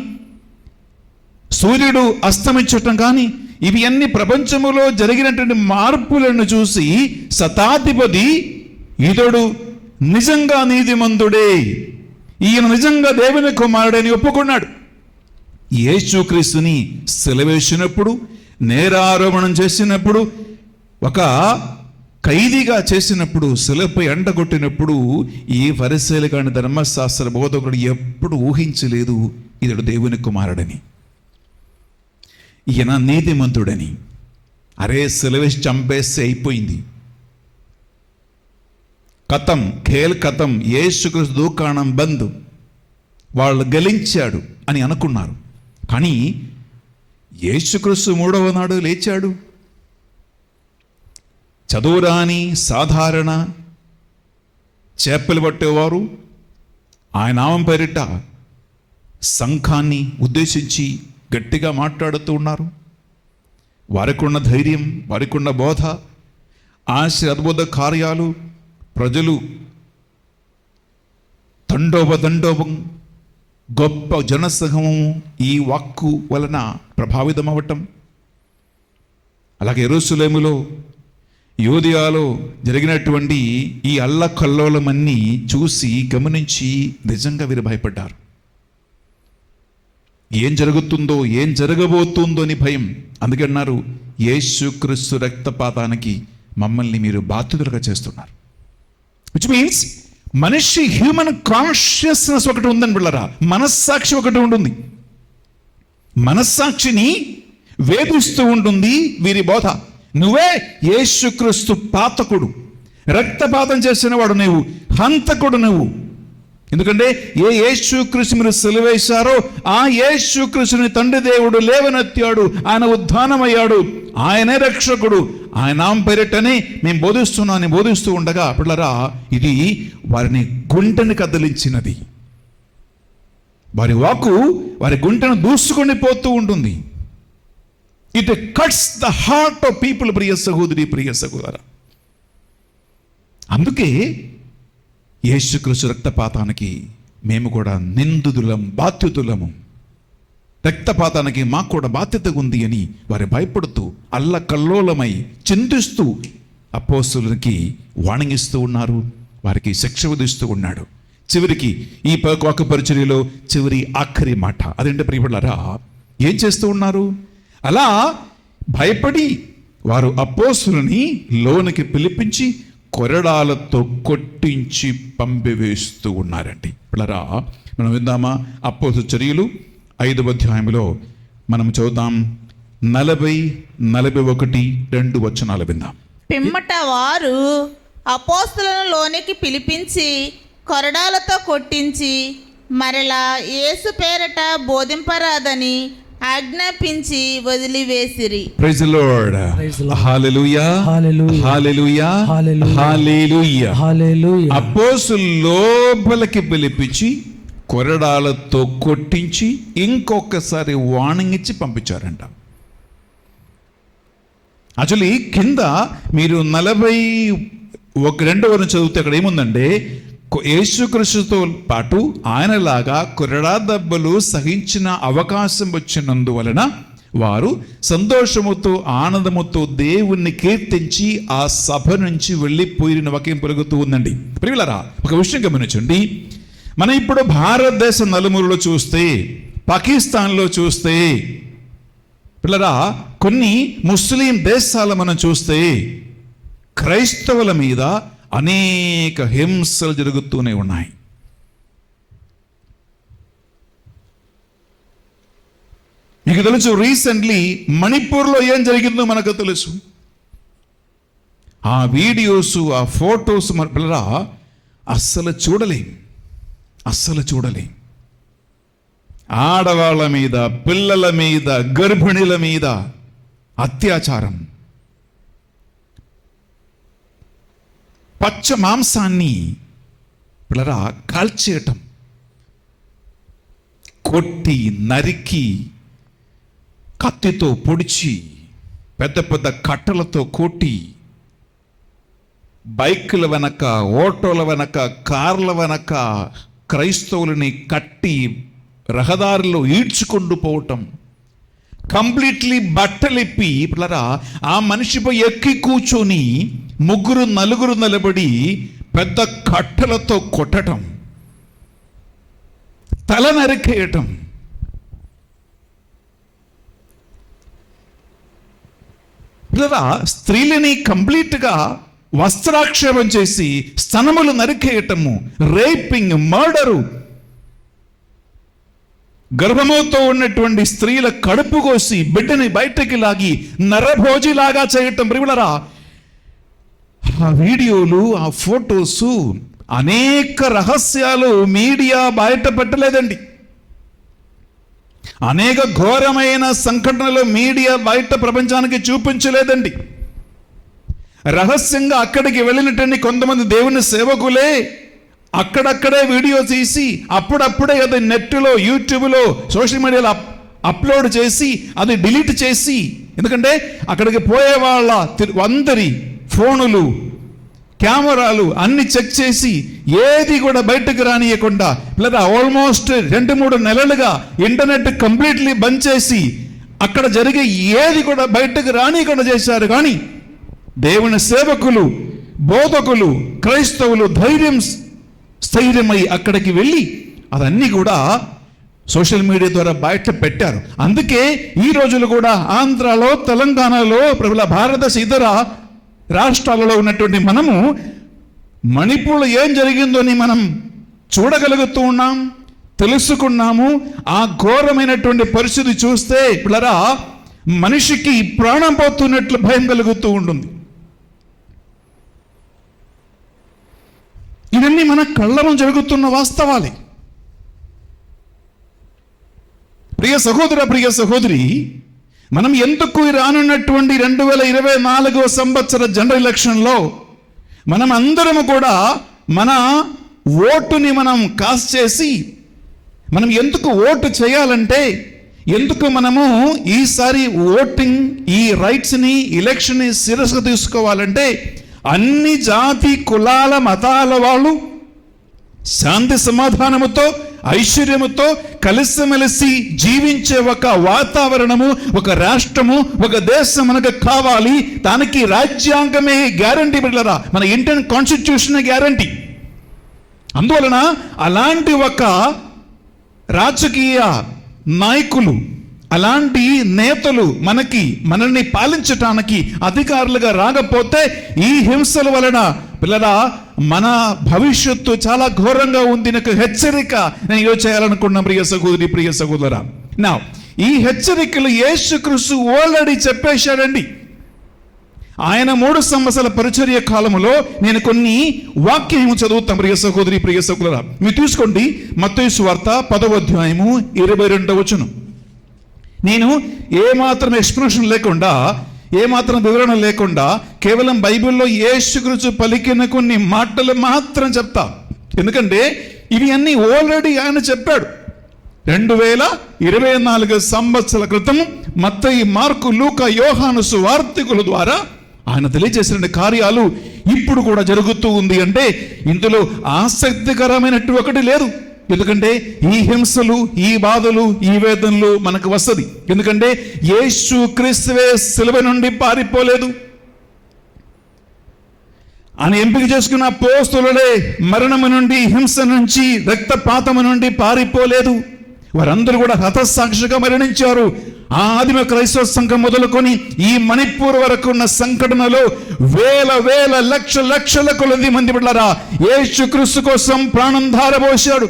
సూర్యుడు అస్తమించటం కానీ, ఇవి అన్ని ప్రపంచములో జరిగినటువంటి మార్పులను చూసి శతాధిపతి ఇతడు నిజంగా నీతిమంతుడే, ఈయన నిజంగా దేవుని కుమారుడని ఒప్పుకున్నాడు. యేసుక్రీస్తుని సిలువేసినప్పుడు, నేరారోపణం చేసినప్పుడు, ఒక ఖైదీగా చేసినప్పుడు, శిలపై అంటగొట్టినప్పుడు ఈ ఫరిసేయులు కాని ధర్మశాస్త్ర బోధకుడు ఎప్పుడు ఊహించలేదు ఇతడు దేవుని కుమారుడని, ఈయన నీతిమంతుడని. అరే సిలువేసి చంపేస్తే అయిపోయింది, కథం ఖేల్ కథం, యేసుక్రీస్తు దుకాణం బంద్, వాళ్ళు గెలించాడు అని అనుకున్నారు. కానీ యేసుక్రీస్తు 3వ నాడు లేచాడు. చదువురాని సాధారణ చేపలు పట్టేవారు ఆయన నామం పేరిట సంఘాన్ని ఉద్దేశించి గట్టిగా మాట్లాడుతూ ఉన్నారు. వారికున్న ధైర్యం, వారికున్న బోధ, అద్భుత కార్యాలు, ప్రజలు తండోపం గొప్ప జనసంఘము ఈ వాక్కు వలన ప్రభావితం అవ్వటం. అలాగే యెరూషలేములో, యూదయలో జరిగినటువంటి ఈ అల్లకల్లోలమన్నీ చూసి గమనించి నిజంగా వీరు భయపడ్డారు. ఏం జరుగుతుందో, ఏం జరగబోతుందో అని భయం. అందుకే అన్నారు, యేసుక్రీస్తు రక్తపాతానికి మమ్మల్ని మీరు బాధ్యులుగా చేస్తున్నారు. విచ్ మీన్స్ మనిషి హ్యూమన్ కాన్షియస్నెస్ ఒకటి ఉందని పిల్లరా, మనస్సాక్షి ఒకటి ఉంటుంది. మనస్సాక్షిని వేధిస్తూ ఉంటుంది వీరి బోధ. నువ్వే యేసుక్రీస్తు పాతకుడు, రక్తపాతం చేసిన వాడు నువ్వు, హంతకుడు నువ్వు. ఎందుకంటే ఏ యేసుక్రీస్తు మీరు సిలువేశారో ఆ యేసుక్రీస్తుని తండ్రి దేవుడు లేవనెత్తాడు, ఆయన ఉద్ధానమయ్యాడు, ఆయనే రక్షకుడు, ఆయన నామం పేరిటనే మేము బోధిస్తూ ఉండగా పిల్లరా, ఇది వారిని గుంటని కదిలించినది. వారి వాక్కు వారి గుంటను దూసుకొని పోతూ ఉంటుంది. It cuts the heart of people. ప్రియ సహోదరి, ప్రియ సహోదర, అందుకే యేసుక్రీస్తు రక్తపాతానికి మేము కూడా నిందితులం, బాధ్యతులము. రక్తపాతానికి మాకు కూడా బాధ్యత ఉంది అని వారు భయపడుతూ అల్లకల్లోలమై చింతిస్తూ అపోస్తలునికి వార్నింగ్ ఇస్తూ ఉన్నారు, వారికి శిక్ష విధిస్తూ ఉన్నాడు. చివరికి ఈ వాక్య పరిచర్యలో చివరి ఆఖరి మాట అదేంటే ప్రియబిడ్డలారా, ఏం చేస్తూ ఉన్నారు? అలా భయపడి వారు అపోస్తలుని లోనికి పిలిపించి కొరడాలతో కొట్టించి పంపివేస్తూ ఉన్నారండి. పిల్లరా, మనం విందామా? అపోస్తలుల చర్యలు 5వ అధ్యాయంలో మనం చదువుతాం. 40, 41, 2 వచనాలు విందాం. పిమ్మట వారు అపోస్తలులను లోనికి పిలిపించి కొరడాలతో కొట్టించి మరలా యేసు పేరట బోధింపరాదని ఆజ్ఞాపించి వదిలివేసిరి. Praise the lord. Praise the Lord. Hallelujah, Hallelujah. Hallelujah, Hallelujah. హల్లెలూయా. హల్లెలూయా. అపోస్తలులు లోపలికి పిలిపించి కొరడాలతో కొట్టించి ఇంకొకసారి వార్నింగ్ ఇచ్చి పంపించారంట. యాక్చువల్లీ కింద మీరు 42 చదివితే అక్కడ ఏముందంటే, యేసుక్రీస్తుతో పాటు ఆయనలాగా కొరడా దెబ్బలు సహించిన అవకాశం వచ్చినందువలన వారు సంతోషముతో ఆనందముతో దేవుణ్ణి కీర్తించి ఆ సభ నుంచి వెళ్ళిపోయిన వాక్యం పలుకుతూ ఉందండి. ప్రియులారా, ఒక విషయం గమనించండి. మనం ఇప్పుడు భారతదేశ నలుమూలలో చూస్తే, పాకిస్తాన్లో చూస్తే, పిల్లరా కొన్ని ముస్లిం దేశాలు మనం చూస్తే క్రైస్తవుల మీద అనేక హింసలు జరుగుతూనే ఉన్నాయి. మీకు తెలుసు, రీసెంట్లీ మణిపూర్లో ఏం జరిగిందో మనకు తెలుసు. ఆ వీడియోస్, ఆ ఫొటోస్ మన పిల్లరా అస్సలు చూడలేం. ఆడవాళ్ళ మీద, పిల్లల మీద, గర్భిణీల మీద అత్యాచారం, పచ్చ మాంసాన్ని పిల్లరా కాల్చేయటం, కొట్టి నరికి కత్తితో పొడిచి పెద్ద పెద్ద కట్టలతో కొట్టి బైకుల వెనక, ఆటోల వెనక, కార్ల వెనక క్రైస్తవులని కట్టి రహదారిలో ఈడ్చుకుంటూ పోవటం, కంప్లీట్లీ బట్టలిప్పి పిల్లరా ఆ మనిషిపై ఎక్కి కూర్చొని 3, 4 నిలబడి పెద్ద కట్టలతో కొట్టటం, తల నరికేయటం. పిల్లరా స్త్రీలని కంప్లీట్గా వస్త్రాక్షేపం చేసి స్తనములు నరికేయటము, రేపింగ్, మర్డరు, గర్భముతో ఉన్నటువంటి స్త్రీల కడుపు కోసి బిడ్డని బయటకి లాగి నరభోజిలాగా చేయటం. ప్రియులరా, ఆ వీడియోలు, ఆ ఫొటోస్, అనేక రహస్యాలు మీడియా బయట పెట్టలేదండి. అనేక ఘోరమైన సంఘటనలు మీడియా బయట ప్రపంచానికి చూపించలేదండి. రహస్యంగా అక్కడికి వెళ్ళినటువంటి కొంతమంది దేవుని సేవకులే అక్కడక్కడే వీడియో తీసి అప్పుడప్పుడే అది నెట్లో, యూట్యూబ్లో, సోషల్ మీడియాలో అప్లోడ్ చేసి అది డిలీట్ చేసి, ఎందుకంటే అక్కడికి పోయే వాళ్ళ అందరి ఫోనులు, కెమెరాలు అన్ని చెక్ చేసి ఏది కూడా బయటకు రానియకుండా, లేదా ఆల్మోస్ట్ 2-3 నెలలుగా ఇంటర్నెట్ కంప్లీట్లీ బంద్ చేసి అక్కడ జరిగే ఏది కూడా బయటకు రానియకుండా చేశారు. కానీ దేవుని సేవకులు, బోధకులు, క్రైస్తవులు స్థైర్యమై అక్కడికి వెళ్ళి అదన్నీ కూడా సోషల్ మీడియా ద్వారా బయట పెట్టారు. అందుకే ఈ రోజులు కూడా ఆంధ్రాలో, తెలంగాణలో, ప్రభుల భారతదేశ ఇతర రాష్ట్రాలలో ఉన్నటువంటి మనము మణిపూర్లో ఏం జరిగిందో మనం చూడగలుగుతూ ఉన్నాం, తెలుసుకున్నాము. ఆ ఘోరమైనటువంటి పరిస్థితి చూస్తే పిల్లరా మనిషికి ప్రాణం పోతున్నట్లు భయం కలుగుతూ ఉంటుంది. ఇవన్నీ మన కళ్ళలో జరుగుతున్న వాస్తవాలే. ప్రియ సహోదర, ప్రియ సహోదరి, మనం ఎందుకు రానున్నటువంటి 2024 సంవత్సర జనరల్ ఎలక్షన్లో మనం అందరము కూడా మన ఓటుని మనం కాస్ట్ చేసి మనం ఎందుకు ఓటు చేయాలంటే, ఎందుకు మనము ఈసారి ఓటింగ్, ఈ రైట్స్ని, ఎలక్షన్ని సీరియస్గా తీసుకోవాలంటే, అన్ని జాతి, కులాల, మతాల వాళ్ళు శాంతి సమాధానముతో, ఐశ్వర్యముతో కలిసిమెలిసి జీవించే ఒక వాతావరణము, ఒక రాష్ట్రము, ఒక దేశం మనకు కావాలి. దానికి రాజ్యాంగమే గ్యారంటీ. బిడ్డలారా, మన ఇండియన్ కాన్స్టిట్యూషన్ గ్యారంటీ. అందువలన అలాంటి ఒక రాజకీయ నాయకులు, అలాంటి నేతలు మనల్ని పాలించటానికి అధికారులుగా రాకపోతే ఈ హింసల వలన పిల్లరా, మన భవిష్యత్తు చాలా ఘోరంగా ఉంది. నాకు హెచ్చరిక నేను ఈరోజు చేయాలనుకున్నా ప్రియ సహోదరి, ప్రియ సహోదరా. నా ఈ హెచ్చరికలు యేసుక్రీస్తు ఆల్రెడీ చెప్పేశాడండి. ఆయన 3 సంవత్సరాల పరిచర్య కాలంలో నేను కొన్ని వాక్యం చదువుతాం ప్రియ సహోదరి, ప్రియ సహోదరా. మీరు చూసుకోండి, మత్తయి సువార్త 10వ అధ్యాయము 22వ వచనం. నేను ఏమాత్రం ఎక్స్ప్లెనేషన్ లేకుండా, ఏమాత్రం వివరణ లేకుండా కేవలం బైబిల్లో యేసుక్రీస్తు పలికిన కొన్ని మాటలు మాత్రం చెప్తా. ఎందుకంటే ఇవి అన్నీ ఆల్రెడీ ఆయన చెప్పాడు. 2024 సంవత్సరాల క్రితం మత్తయి, మార్కు, లూకా, యోహాను సువార్తికుల ద్వారా ఆయన తెలియజేసిన కార్యాలు ఇప్పుడు కూడా జరుగుతూ ఉంది. అంటే ఇందులో ఆసక్తికరమైనట్టు ఒకటి లేదు. ఎందుకంటే ఈ హింసలు, ఈ బాధలు, ఈ వేదనలు మనకు వస్తుంది. ఎందుకంటే యేసు క్రీస్తువే సిలువ నుండి పారిపోలేదు. ఆయన ఎంపిక చేసుకున్న అపోస్తలులే మరణము నుండి, హింస నుంచి, రక్తపాతము నుండి పారిపోలేదు. వారందరూ కూడా హతసాక్షిగా మరణించారు. ఆ ఆదిమ క్రైస్తవ సంఘం మొదలుకొని ఈ మణిపూర్ వరకు ఉన్న సంఘటనలో వేల లక్షల కొలది మంది బిడ్డలారా యేసుక్రీస్తు కోసం ప్రాణం ధారపోశాడు,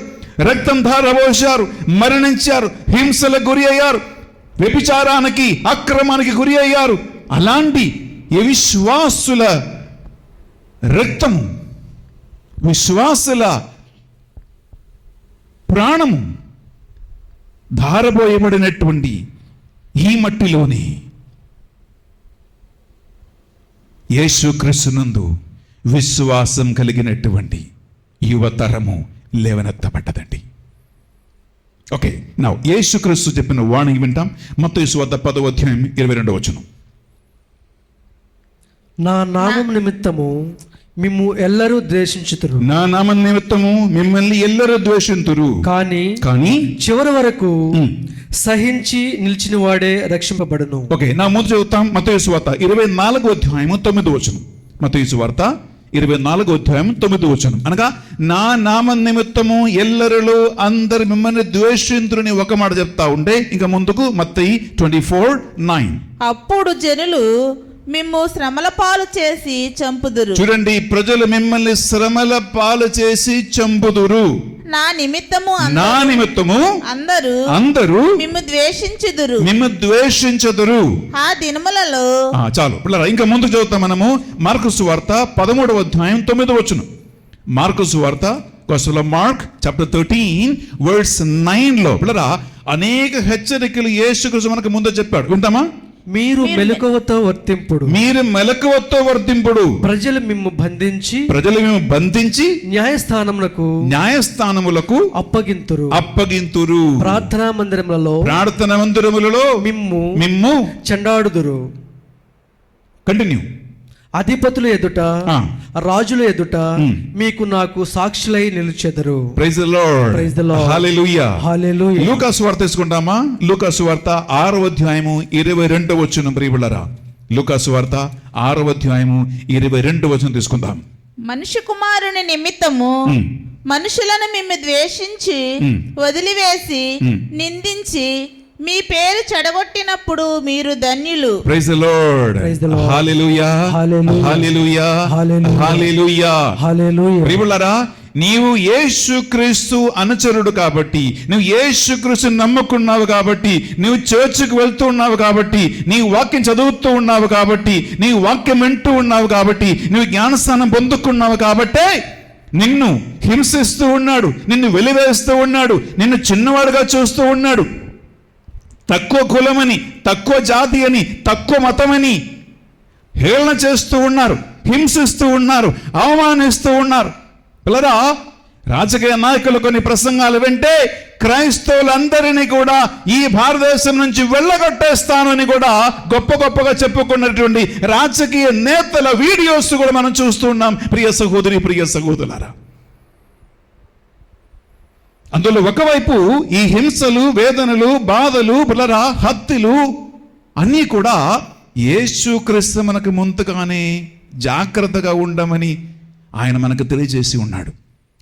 రక్తం ధారపోశారు, మరణించారు, హింసలకు గురి అయ్యారు, వ్యభిచారానికి, అక్రమానికి గురి అయ్యారు. అలాంటి ఈ విశ్వాసుల రక్తము, విశ్వాసుల ప్రాణము ధారపోయబడినటువంటి ఈ మట్టిలోనే యేసుక్రీస్తునందు విశ్వాసం కలిగినటువంటి యువతరము లేవనెత్తబడ్డదండి. ఓకే, నౌ యేసుక్రీస్తు చెప్పిన వాణి వింటాం. మత్తయి సువార్త 10వ అధ్యాయం 22వ వచనం. నా నామం నిమిత్తము మిమ్ము ఎల్లరూ ద్వేషించుతురు. నా నామం నిమిత్తము మిమ్మల్ని ఎల్లరూ ద్వేషింతురు. కానీ చివరి వరకు సహించి నిలిచిన వాడే రక్షింపబడును. ఓకే, నా ముందు చదువుతాం. మత్తయి సువార్త 24వ అధ్యాయం 9వ వచనం. మత్తయి సువార్త 24వ అధ్యాయం 9వ వచనం. అనగా నా నామం నిమిత్తము ఎల్లరిలో అందరు మిమ్మల్ని ద్వేషింతురని ఒక మాట చెప్తా ఉంటే ఇంకా ముందుకు మత్తయి 24:9. అప్పుడు జనులు మిమ్ము శ్రమల పాలు చేసి చంపుదురు. చూడండి, ప్రజలు మిమ్మల్ని శ్రమల పాలు చేసి చంపుదురు. నా నిమిత్తము అందరూ మిమ్ము ద్వేషించుదురు. ఆ దినములలో చాలు పిల్లరా, ఇంకా ముందు చదువుతాం మనము. మార్కు సువార్త 13వ అధ్యాయం 9వ వచనం. మార్కు సువార్త Gospel of Mark chapter 13 verse 9 లో పిల్లరా అనేక హెచ్చరికలు యేసుక్రీస్తు మనకు ముందు చెప్పాడు. వింటామా? మీరు మెలకువతో వర్తింపుడు. ప్రజలు మిమ్ము బంధించి న్యాయస్థానములకు అప్పగింతురు. ప్రార్థనా మందిరములలో మిమ్ము చెండాడుదురు. కంటిన్యూ. అధిపతుల ఎదుట, రాజుల ఎదుట మీకు నాకు సాక్షులై నిలిచెదరు. Praise the Lord. హల్లెలూయా. లూకా సువార్త తీసుకుంటామా? లూకా సువార్త 6వ అధ్యాయము 22వ వచనం. ప్రియబిడ్డలారా, లూకా సువార్త 6వ అధ్యాయము 22వ వచనం తీసుకుందాం. మనుష్య కుమారుని నిమిత్తము మనుషులను మిమ్ము ద్వేషించి వదిలివేసి నిందించి మీ పేరు చెడగొట్టినప్పుడు మీరు ధన్యులు. Praise the Lord. Hallelujah. Hallelujah. Hallelujah. ప్రియబిడ్డలారా, నీవు యేసుక్రీస్తు అనుచరుడు కాబట్టి, నువ్వు యేసుక్రీస్తు నమ్ముకున్నావు కాబట్టి, నువ్వు చర్చికి వెళ్తూ ఉన్నావు కాబట్టి, నీ వాక్యం చదువుతూ ఉన్నావు కాబట్టి, నీ వాక్యం వింటూ ఉన్నావు కాబట్టి, నువ్వు జ్ఞానస్నానం పొందుకున్నావు కాబట్టే నిన్ను హింసిస్తూ ఉన్నాడు, నిన్ను వెలివేస్తూ ఉన్నాడు, నిన్ను చిన్నవాడుగా చూస్తూ ఉన్నాడు. తక్కువ కులమని, తక్కువ జాతి అని, తక్కువ మతమని హేళన చేస్తూ ఉన్నారు, హింసిస్తూ ఉన్నారు, అవమానిస్తూ ఉన్నారు. పిల్లరా, రాజకీయ నాయకులు కొన్ని ప్రసంగాలు వింటే క్రైస్తవులందరినీ కూడా ఈ భారతదేశం నుంచి వెళ్ళగొట్టేస్తాను అని కూడా గొప్పగా చెప్పుకున్నటువంటి రాజకీయ నేతల వీడియోస్ కూడా మనం చూస్తూ ఉన్నాం. ప్రియ సహోదరి, ప్రియ సహోదరులారా, అందులో ఒకవైపు ఈ హింసలు, వేదనలు, బాధలు, పిల్లరా, హత్యలు అన్నీ కూడా యేసుక్రీస్తు మనకు ముందుగానే జాగ్రత్తగా ఉండమని ఆయన మనకు తెలియజేసి ఉన్నాడు.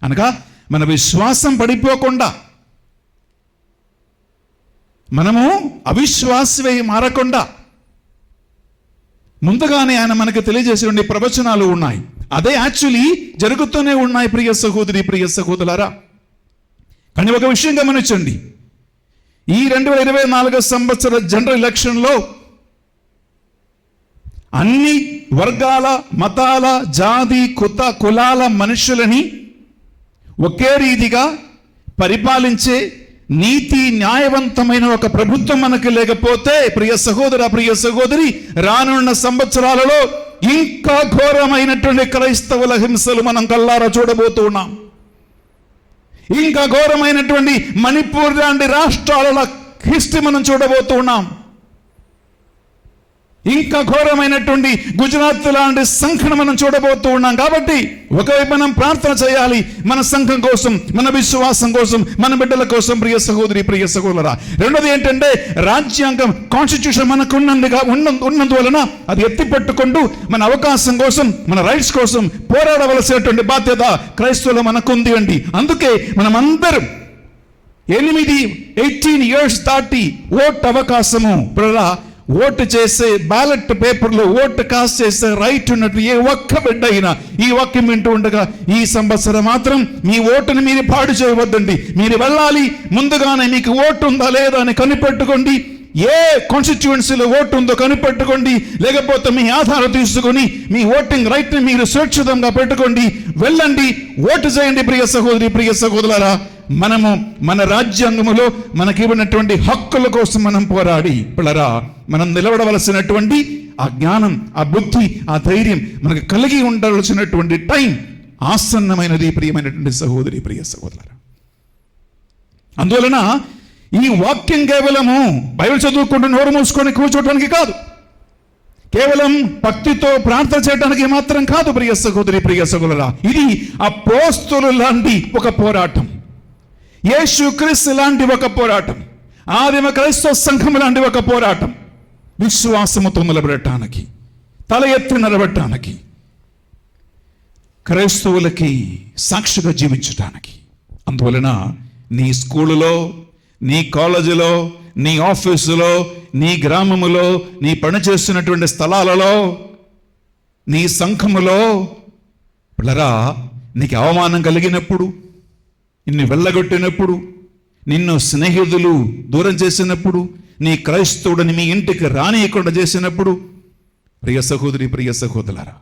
అనగా మన విశ్వాసం పడిపోకుండా, మనము అవిశ్వాసమై మారకుండా ముందుగానే ఆయన మనకు తెలియజేసి ఉండే ప్రవచనాలు ఉన్నాయి. అదే యాక్చువల్లీ జరుగుతూనే ఉన్నాయి ప్రియ సహోదరి ప్రియ సహోదరులారా. కానీ ఒక విషయం గమనించండి, ఈ 2024 సంవత్సర జనరల్ ఎలక్షన్లో అన్ని వర్గాల, మతాల, జాతి, కులాల మనుషులని ఒకే రీతిగా పరిపాలించే నీతి న్యాయవంతమైన ఒక ప్రభుత్వం మనకు లేకపోతే ప్రియ సహోదర ప్రియ సహోదరి, రానున్న సంవత్సరాలలో ఇంకా ఘోరమైనటువంటి క్రైస్తవుల హింసలు మనం కల్లారా చూడబోతూ ఉన్నాం. ఇంకా ఘోరమైనటువంటి మణిపూర్ లాంటి రాష్ట్రాల హిస్టరీ మనం చూడబోతూ ఉన్నాం. ఇంకా ఘోరమైనటువంటి గుజరాత్ లాంటి సంఘటన మనం చూడబోతూ ఉన్నాం. కాబట్టి ఒకవైపు మనం ప్రార్థన చేయాలి మన సంఘం కోసం, మన విశ్వాసం కోసం, మన బిడ్డల కోసం ప్రియ సహోదరి ప్రియ సహోదరా. రెండోది ఏంటంటే, రాజ్యాంగం కాన్స్టిట్యూషన్ మనకు ఉన్నందువలన అది ఎత్తిపెట్టుకుంటూ మన అవకాశం కోసం, మన రైట్స్ కోసం పోరాడవలసినటువంటి బాధ్యత క్రైస్తవులు మనకు ఉంది అండి. అందుకే మనం అందరం 18 years దాటి ఓటు అవకాశము ఓటు చేసే బ్యాలెట్ పేపర్లో ఓటు కాస్ట్ చేసే రైట్ ఉన్నట్టు ఏ ఒక్క బిడ్డ అయినా ఈ వాక్యం వింటూ ఉండగా ఈ సంవత్సరం మాత్రం మీ ఓటుని మీరు పాడు చేయవద్దండి. మీరు వెళ్ళాలి, ముందుగానే మీకు ఓటు ఉందా లేదా అని కనిపెట్టుకోండి. ఏ కాన్స్టిట్యుయెన్సీలో ఓటు ఉందో కనిపెట్టుకోండి. లేకపోతే మీ ఆధారం తీసుకుని మీ ఓటింగ్ రైట్ని మీరు సురక్షితంగా పెట్టుకోండి. వెళ్ళండి, ఓటు చేయండి ప్రియ సహోదరి ప్రియ సహోదరులారా. మనము మన రాజ్యాంగములో మనకి ఇవ్వనటువంటి హక్కుల కోసం మనం పోరాడి పిల్లరా, మనం నిలబడవలసినటువంటి ఆ జ్ఞానం, ఆ బుద్ధి, ఆ ధైర్యం మనకు కలిగి ఉండవలసినటువంటి టైం ఆసన్నమైనది ప్రియమైనటువంటి సహోదరి ప్రియ సహోదరులారా. అందువలన ఈ వాక్యం కేవలము బైబిల్ చదువుకుంటూ నోరు మూసుకొని కూర్చోవడానికి కాదు, కేవలం భక్తితో ప్రార్థన చేయడానికి మాత్రం కాదు ప్రియ సహోదరి ప్రియ సహోదరులారా. ఇది అపోస్తలుల లాంటి ఒక పోరాటం, యేసుక్రీస్తు లాంటి ఒక పోరాటం, ఆదిమ క్రైస్తవ సంఘం లాంటి ఒక పోరాటం. విశ్వాసముతో నిలబడటానికి, తల ఎత్తి నిలబడటానికి, క్రైస్తవులకి సాక్షిగా జీవించటానికి. అందువలన నీ స్కూలులో, నీ కాలేజీలో, నీ ఆఫీసులో, నీ గ్రామములో, నీ పనిచేస్తున్నటువంటి స్థలాలలో, నీ సంఘములో పిల్లరా, నీకు అవమానం కలిగినప్పుడు, నిన్ను వెళ్ళగొట్టినప్పుడు, నిన్ను స్నేహితులు దూరం చేసినప్పుడు, నీ క్రైస్తవుడిని మీ ఇంటికి రానియకుండా చేసినప్పుడు ప్రియ సహోదరి ప్రియ సహోదరులారా,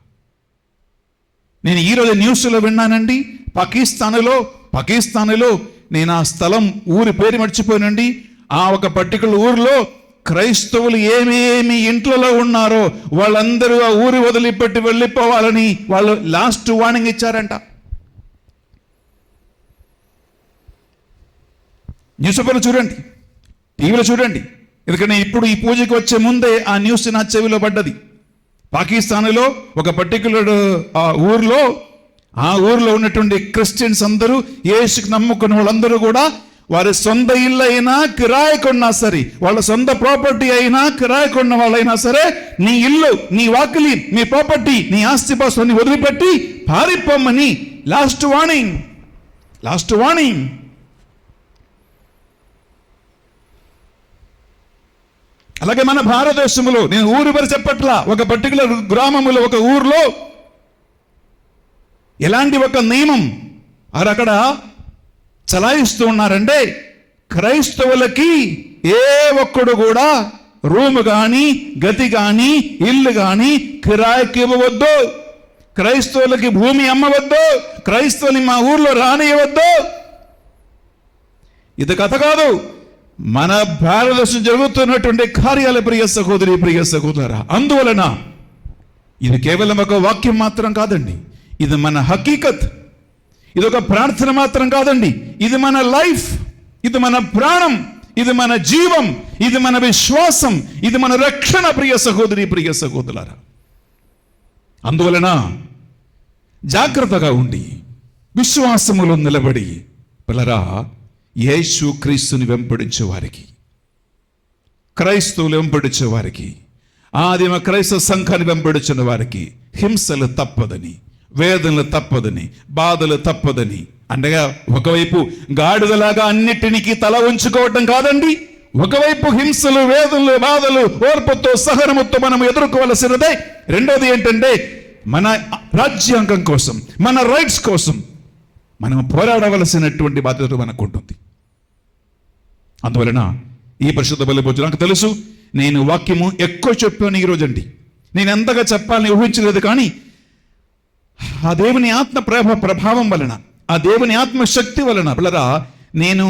నేను ఈరోజు న్యూస్లో విన్నానండి, పాకిస్తాన్లో నేను ఆ స్థలం ఊరి పేరు మర్చిపోయానండి. ఆ ఒక పర్టికులర్ ఊరిలో క్రైస్తవులు ఏమేమి ఇంట్లలో ఉన్నారో వాళ్ళందరూ ఆ ఊరి వదిలిపెట్టి వెళ్ళిపోవాలని వాళ్ళు లాస్ట్ వార్నింగ్ ఇచ్చారంట. న్యూస్ పేపర్లో చూడండి, టీవీలో చూడండి. ఎందుకంటే ఇప్పుడు ఈ పూజకి వచ్చే ముందే ఆ న్యూస్ నా చెవిలో పడ్డది. పాకిస్తాన్లో ఒక పర్టికులర్ ఆ ఊర్లో ఉన్నటువంటి క్రిస్టియన్స్ అందరూ, యేసుకి నమ్ముకున్న వాళ్ళందరూ కూడా వారి సొంత ఇల్లు అయినా కిరాయికున్నా సరే, వాళ్ళ సొంత ప్రాపర్టీ అయినా కిరాయికున్న వాళ్ళైనా సరే, నీ ఇల్లు, నీ వాకిలి, నీ ప్రాపర్టీ, నీ ఆస్తిపాస్తుని వదిలిపెట్టి పారిపోమ్మని లాస్ట్ వార్నింగ్. అలాగే మన భారతదేశంలో, నేను ఊరి పేరు చెప్పట్లా, ఒక పర్టికులర్ గ్రామంలో, ఒక ఊర్లో ఎలాంటి ఒక నియమం అక్కడ చలాయిస్తూ ఉన్నారంటే, క్రైస్తవులకి ఏ ఒక్కడు కూడా రూమ్ కానీ, గది కానీ, ఇల్లు కానీ కిరాయికి ఇవ్వవద్దు, క్రైస్తవులకి భూమి అమ్మవద్దు, క్రైస్తవుని మా ఊర్లో రానియవద్దు. ఇది కథ కాదు, మన భారతదేశం జరుగుతున్నటువంటి కార్యాల ప్రియ సహోదరి ప్రియ సహోదరా. అందువలన ఇది కేవలం ఒక వాక్యం మాత్రం కాదండి, ఇది మన హకీకత్. ఇది ఒక ప్రార్థన మాత్రం కాదండి, ఇది మన లైఫ్, ఇది మన ప్రాణం, ఇది మన జీవం, ఇది మన విశ్వాసం, ఇది మన రక్షణ ప్రియ సహోదరి ప్రియ సహోదరులారా. అందువలన జాగ్రత్తగా ఉండి విశ్వాసములో నిలబడి పిల్లరా, యేసు క్రీస్తుని వెంబడించే వారికి, క్రైస్తవులు వెంబడించే వారికి, ఆదిమ క్రైస్తవ సంఘాన్ని వెంబడించిన వారికి హింసలు తప్పదని, వేదనలు తప్పదని, బాధలు తప్పదని. అనగా ఒకవైపు గాడిదలాగా అన్నిటినికి తల ఉంచుకోవటం కాదండి, ఒకవైపు హింసలు, వేదనలు, బాధలు ఓర్పుతో సహనముతో మనం ఎదుర్కోవలసినదే. రెండోది ఏంటంటే, మన రాజ్యాంగం కోసం, మన రైట్స్ కోసం మనం పోరాడవలసినటువంటి బాధ్యత మనకు ఉంటుంది. అందువలన ఈ పరిశుద్ధ బలి భోజనం నాకు తెలుసు, నేను వాక్యము ఎక్కువ చెప్పాను ఈరోజండి. నేను ఎంతగా చెప్పాలని ఊహించలేదు, కానీ ఆ దేవుని ఆత్మ ప్రభావం వలన, ఆ దేవుని ఆత్మశక్తి వలన పిల్లరా నేను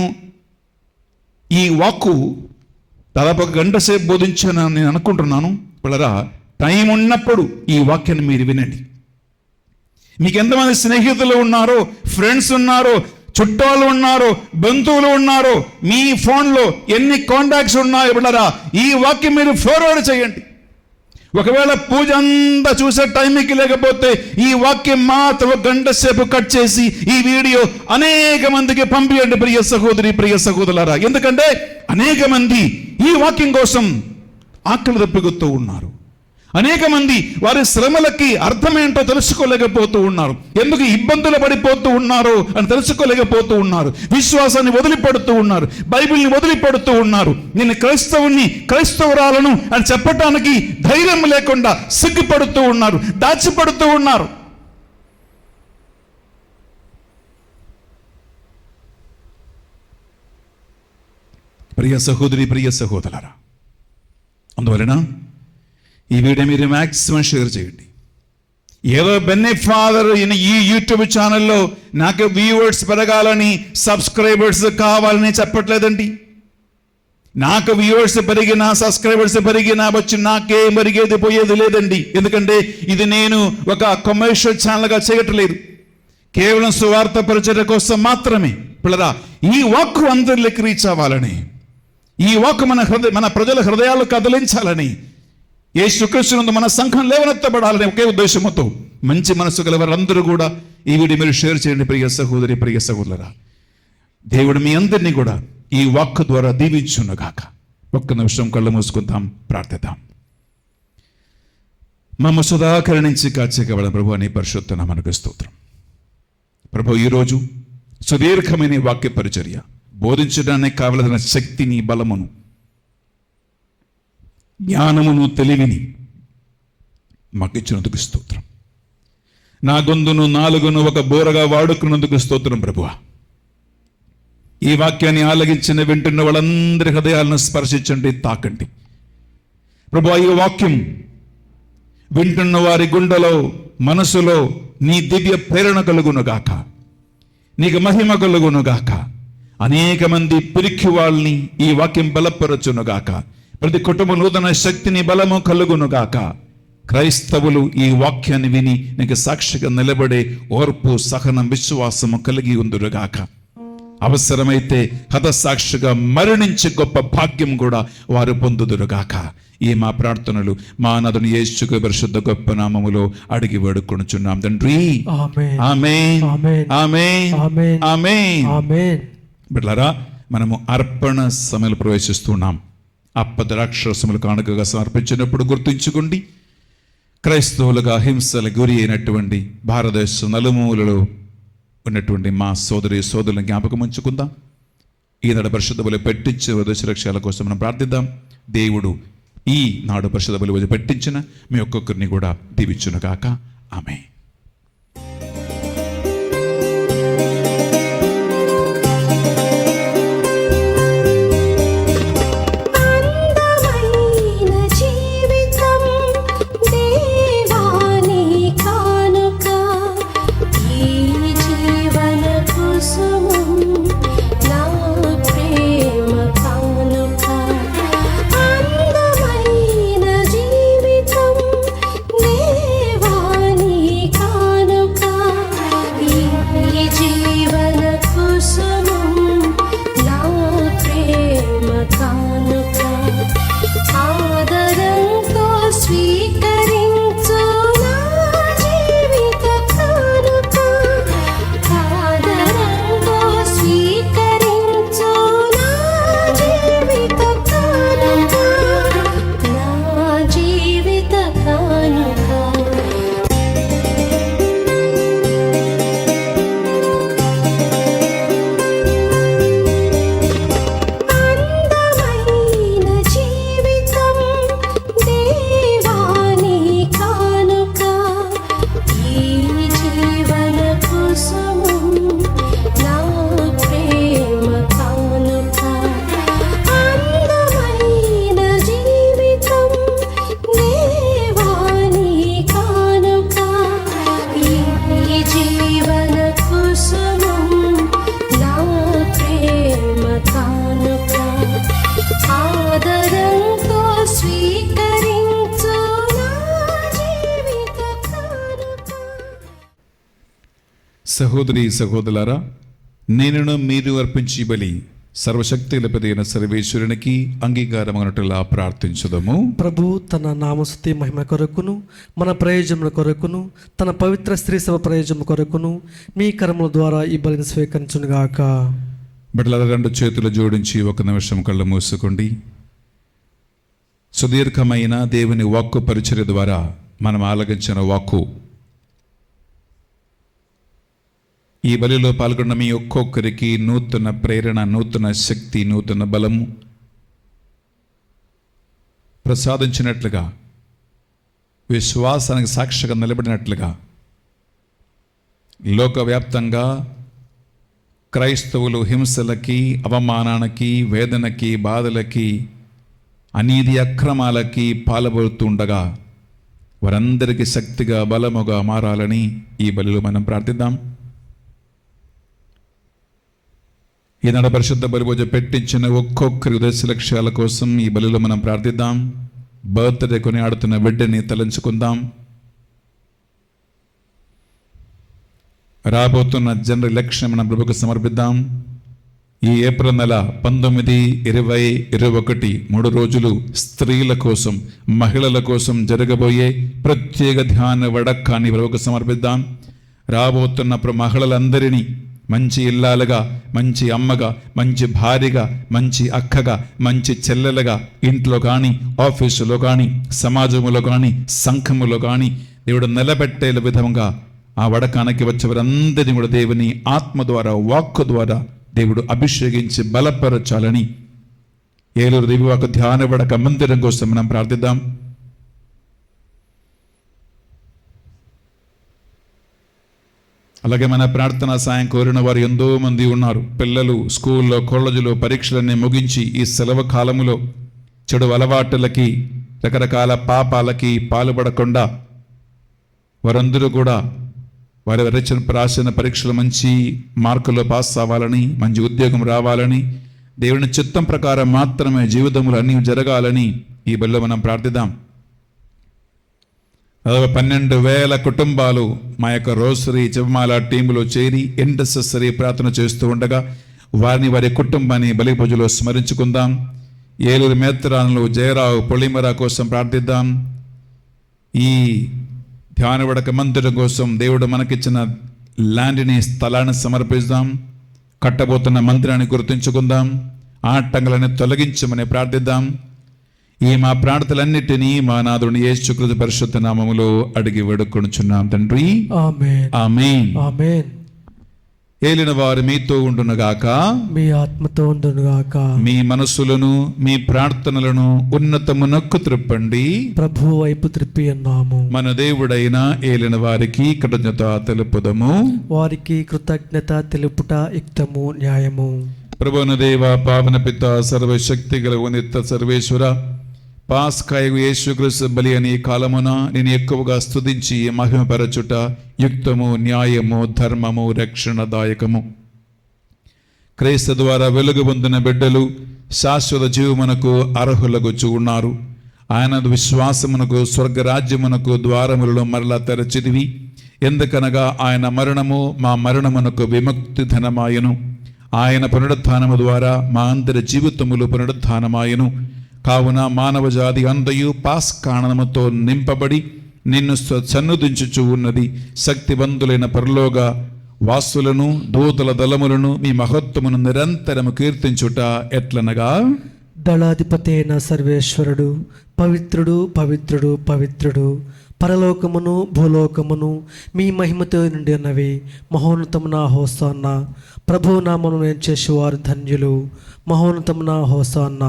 ఈ వాక్కు దాదాపు 1 గంట సేపు బోధించాను నేను అనుకుంటున్నాను. పిల్లరా, టైం ఉన్నప్పుడు ఈ వాక్యాన్ని మీరు వినండి. మీకు ఎంతమంది స్నేహితులు ఉన్నారో, ఫ్రెండ్స్ ఉన్నారో, చుట్టాలు ఉన్నారో, బంధువులు ఉన్నారో, మీ ఫోన్లో ఎన్ని కాంటాక్ట్స్ ఉన్నాయో పిల్లరా, ఈ వాక్యం మీరు ఫార్వర్డ్ చేయండి. ఒకవేళ పూజ అంతా చూసే టైంకి లేకపోతే ఈ వాక్యం మాత్రం 1 గంట సేపు కట్ చేసి ఈ వీడియో అనేక మందికి పంపించండి ప్రియ సహోదరి, ప్రియ సహోదరులారా. ఎందుకంటే అనేక మంది ఈ వాక్యం కోసం ఆకలి దప్పికొస్తూ ఉన్నారు. అనేక మంది వారి శ్రమలకి అర్థమేంటో తెలుసుకోలేకపోతూ ఉన్నారు. ఎందుకు ఇబ్బందులు పడిపోతూ ఉన్నారు అని తెలుసుకోలేకపోతూ ఉన్నారు. విశ్వాసాన్ని వదిలిపడుతూ ఉన్నారు, బైబిల్ని వదిలిపడుతూ ఉన్నారు. నేను క్రైస్తవురాలను అని చెప్పటానికి ధైర్యం లేకుండా సిగ్గుపడుతూ ఉన్నారు, దాచిపడుతూ ఉన్నారు. ప్రియ సహోదరి, ప్రియ సహోదరులారా, అందువలన ఈ వీడియో మీరు మ్యాక్సిమం షేర్ చేయండి. ఏదో బెన్నీ ఫాదర్ ఈ యూట్యూబ్ ఛానల్లో నాకు వ్యూవర్స్ పెరగాలని, సబ్స్క్రైబర్స్ కావాలని చెప్పట్లేదండి. నాకు వ్యూవర్స్ పెరిగినా, సబ్స్క్రైబర్స్ పెరిగినా వచ్చి నాకేం పెరిగేది పోయేది లేదండి. ఎందుకంటే ఇది నేను ఒక కమర్షియల్ ఛానల్గా చేయట్లేదు, కేవలం సువార్త పరిచర్య కోసం మాత్రమే. పిల్లరా, ఈ వాక్కు అందరిలోకి రీచ్ అవ్వాలని, ఈ వాక్కు మన ప్రజల హృదయాలు కదిలించాలని, యేసుక్రీస్తునందు మన సంఘం లేవనెత్తబడాలనే ఒకే ఉద్దేశంతో మంచి మనసు గల వారందరూ కూడా ఈ వీడియో మీరు షేర్ చేయండి. ప్రియ సహోదరి, ప్రియ సహోదరులారా, దేవుడు మీ అందరినీ కూడా ఈ వాక్కు ద్వారా దీవించునుగాక. 1 నిమిషం కళ్ళు మూసుకుందాం, ప్రార్థిద్దాం. మమ్మ సుధాకరణించి కాచేకబడ ప్రభు అని పరిశుద్ధ నామమునకు స్తోత్రం. ప్రభు, ఈరోజు సుదీర్ఘమైన వాక్య పరిచర్య బోధించడానికి కావలసిన శక్తిని, బలమును, జ్ఞానమును, తెలివిని మాకిచ్చినందుకు స్తోత్రం. నా గొంతును, నాలుగును ఒక బోరగా వాడుకున్నందుకు స్తోత్రం ప్రభువా. ఈ వాక్యాన్ని ఆలగించిన వింటున్న వాళ్ళందరి హృదయాలను స్పర్శించండి, తాకండి ప్రభువా. ఈ వాక్యం వింటున్న వారి గుండెలో, మనసులో నీ దివ్య ప్రేరణ కలుగునుగాక, నీకు మహిమ కలుగునుగాక. అనేక మంది పిరికి వాళ్ళని ఈ వాక్యం బలపరచునుగాక. ప్రతి కుటుంబం నూతన శక్తిని, బలము కలుగునుగాక. క్రైస్తవులు ఈ వాక్యాన్ని విని నీకు సాక్షిగా నిలబడే ఓర్పు, సహనం, విశ్వాసము కలిగి ఉందురుగాక. అవసరమైతే హతసాక్షిగా మరణించే గొప్ప భాగ్యం కూడా వారు పొందుదురుగాక. ఈ మా ప్రార్థనలు మా నాథుని యేసు పరిశుద్ధ గొప్ప నామములో అడిగి వేడుకొనుచున్నాం తండ్రి. ఆమేన్. ఆమేన్. ఆమేన్. ఆమేన్. ఆమేన్. ఆమేన్. ఆమేన్. బిడ్డలారా, మనము అర్పణ సమయంలో ప్రవేశిస్తున్నాం. అప్పద్రాక్షరసములు కానుకగా సమర్పించినప్పుడు గుర్తుంచుకోండి, క్రైస్తవులుగా హింసల గురి అయినటువంటి భారతదేశం నలుమూలలో ఉన్నటువంటి మా సోదరి సోదరులను జ్ఞాపకం ఉంచుకుందాం. ఈనాడు పరిశుద్ధ బలి పెట్టించే దశలక్ష్యాల కోసం మనం ప్రార్థిద్దాం. దేవుడు ఈ నాడు పరిశుద్ధ బలి పెట్టించిన మీ ఒక్కొక్కరిని కూడా దీవించునుగాక. ఆమేన్. అందమైన జీవితం దేవాని సహోదరి సహోదరులారా, నేనును మీరు అర్పించి బలి సర్వశక్తులపదైన సర్వేశ్వరునికి అంగీకారమగనట్టులా ప్రార్థించుదము. ప్రభు తన నామస్తుతి మహిమ కొరకును మన ప్రయోజనం కొరకును తన పవిత్ర స్త్రీ సభ ప్రయోజనం కొరకును మీ కర్మల ద్వారా ఈ బలిని స్వీకరించునుగాక. బిడ్డల రెండు చేతులు జోడించి ఒక నిమిషం కళ్ళు మూసుకోండి. సుదీర్ఘమైన దేవుని వాక్కు పరిచర్య ద్వారా మనం ఆలగించిన వాక్కు ఈ బలిలో పాల్గొన్న మీ ఒక్కొక్కరికి నూతన ప్రేరణ, నూతన శక్తి, నూతన బలము ప్రసాదించినట్లుగా, విశ్వాసానికి సాక్షిగా నిలబడినట్లుగా లోకవ్యాప్తంగా క్రైస్తవులు హింసలకి, అవమానానికి, వేదనకి, బాధలకి, అనీతి అక్రమాలకి పాల్పడుతుండగా వారందరికీ శక్తిగా, బలముగా మారాలని ఈ బలిలో మనం ప్రార్థిద్దాం. ఈనాడు పరిశుద్ధ బలి పూజ పెట్టించిన ఒక్కొక్కరి ఉదయ లక్ష్యాల కోసం ఈ బలిలో మనం ప్రార్థిద్దాం. బర్త్డే కొని ఆడుతున్న బిడ్డని తలంచుకుందాం. రాబోతున్న జనరల్ ఎలక్షన్ మనం ప్రభుకు సమర్పిద్దాం. ఈ ఏప్రిల్ నెల 19, 20, 21 3 రోజులు స్త్రీల కోసం, మహిళల కోసం జరగబోయే ప్రత్యేక ధ్యాన వడక్కాన్ని ప్రభుకు సమర్పిద్దాం. రాబోతున్న మహిళలందరినీ మంచి ఇల్లాలుగా, మంచి అమ్మగా, మంచి భార్యగా, మంచి అక్కగా, మంచి చెల్లెలుగా, ఇంట్లో కానీ, ఆఫీసులో కానీ, సమాజంలో కానీ, సంఘములో కానీ దేవుడు నిలబెట్టే విధంగా ఆ వడకానికి వచ్చేవారందరినీ కూడా దేవుని ఆత్మ ద్వారా, వాక్కు ద్వారా దేవుడు అభిషేకించి బలపరచాలని ఏలూరు దేవివాకు ధ్యాన వడక మందిరం కోసం మనం ప్రార్థిద్దాం. అలాగే మన ప్రార్థనా సాయం కోరిన వారు ఎంతో మంది ఉన్నారు. పిల్లలు స్కూల్లో, కాలేజీలో పరీక్షలన్నీ ముగించి ఈ సెలవు కాలములో చెడు అలవాటులకి, రకరకాల పాపాలకి పాల్పడకుండా వారందరూ కూడా వారి రాసిన పరీక్షలు మంచి మార్కుల్లో పాస్ అవ్వాలని, మంచి ఉద్యోగం రావాలని, దేవుని చిత్తం ప్రకారం మాత్రమే జీవితంలో అన్నీ జరగాలని ఈ బలిలో మనం ప్రార్థిద్దాం. 12,000 కుటుంబాలు మా యొక్క రోసరీ జపమాల టీంలో చేరి ఇంటర్సెసరీ ప్రార్థన చేస్తూ ఉండగా వారిని, వారి కుటుంబాన్ని బలి పూజలో స్మరించుకుందాం. ఏలూరు మేత్రాలను, జయరావు, పొలిమర కోసం ప్రార్థిద్దాం. ఈ ధ్యాన వడక మందిరం కోసం దేవుడు మనకిచ్చిన ల్యాండ్ని, స్థలాన్ని సమర్పిస్తాం. కట్టబోతున్న మందిరాన్ని గుర్తుంచుకుందాం. ఆటంకాలను తొలగించమని ప్రార్థిద్దాం. ఈ మా ప్రార్థనలన్నిటినీ మా నాథుని యేసుక్రీస్తు పరిశుద్ధ నామములో అడిగి వేడుకొనుచున్నాం తండ్రి. ఆమేన్. ఆమేన్. ఆమేన్. ఏలిన వారు మీతో ఉండునుగాక, మీ ఆత్మతో ఉండునుగాక. మీ మనస్సులను, మీ ప్రార్థనలను ఉన్నతమునకు త్రిప్పండి. ప్రభు వైపు త్రిప్పి ఉన్నాము. మన దేవుడైన ఏలిన వారికి కృతజ్ఞత తెలుపుదము. వారికి కృతజ్ఞత తెలుపుట యుక్తము, న్యాయము. ప్రభువున దేవ, పావన పిత, సర్వశక్తి గల ఉన్నత సర్వేశ్వర, పాస్కాయగు యేసుక్రీస్తు బలి అని కాలమున నేను ఎక్కువగా స్తుతించి మహిమపరచుట యుక్తము, న్యాయము, ధర్మము, రక్షణదాయకము. క్రీస్తు ద్వారా వెలుగు పొందిన బిడ్డలు శాశ్వత జీవమునకు అర్హులగుచు ఉన్నారు. ఆయన విశ్వాసమునకు, స్వర్గరాజ్యమునకు ద్వారములను మరలా తెరచిదివి. ఎందుకనగా ఆయన మరణము మా మరణమునకు విముక్తి ధనమాయను. ఆయన పునరుత్థానము ద్వారా మా అందరి జీవితములు పునరుత్థానమాయను. కావున మానవ జాతి అంతయు పాస్కాణముతో నింపబడి నిన్ను సన్నుదించుచు ఉన్నది. శక్తివంతులైన పరలోక వాసులను, దూతల దళములను మీ మహత్వమును నిరంతరము కీర్తించుట ఎట్లనగా, దళాధిపతి అయిన సర్వేశ్వరుడు పవిత్రుడు, పవిత్రుడు, పవిత్రుడు, పరలోకమును భూలోకమును మీ మహిమతో నిండి ఉన్నవి. మహోన్నతమున హోసాన్న. ప్రభు నామమును నేను చేసేవారు ధన్యులు. మహోన్నతమున హోసాన్న.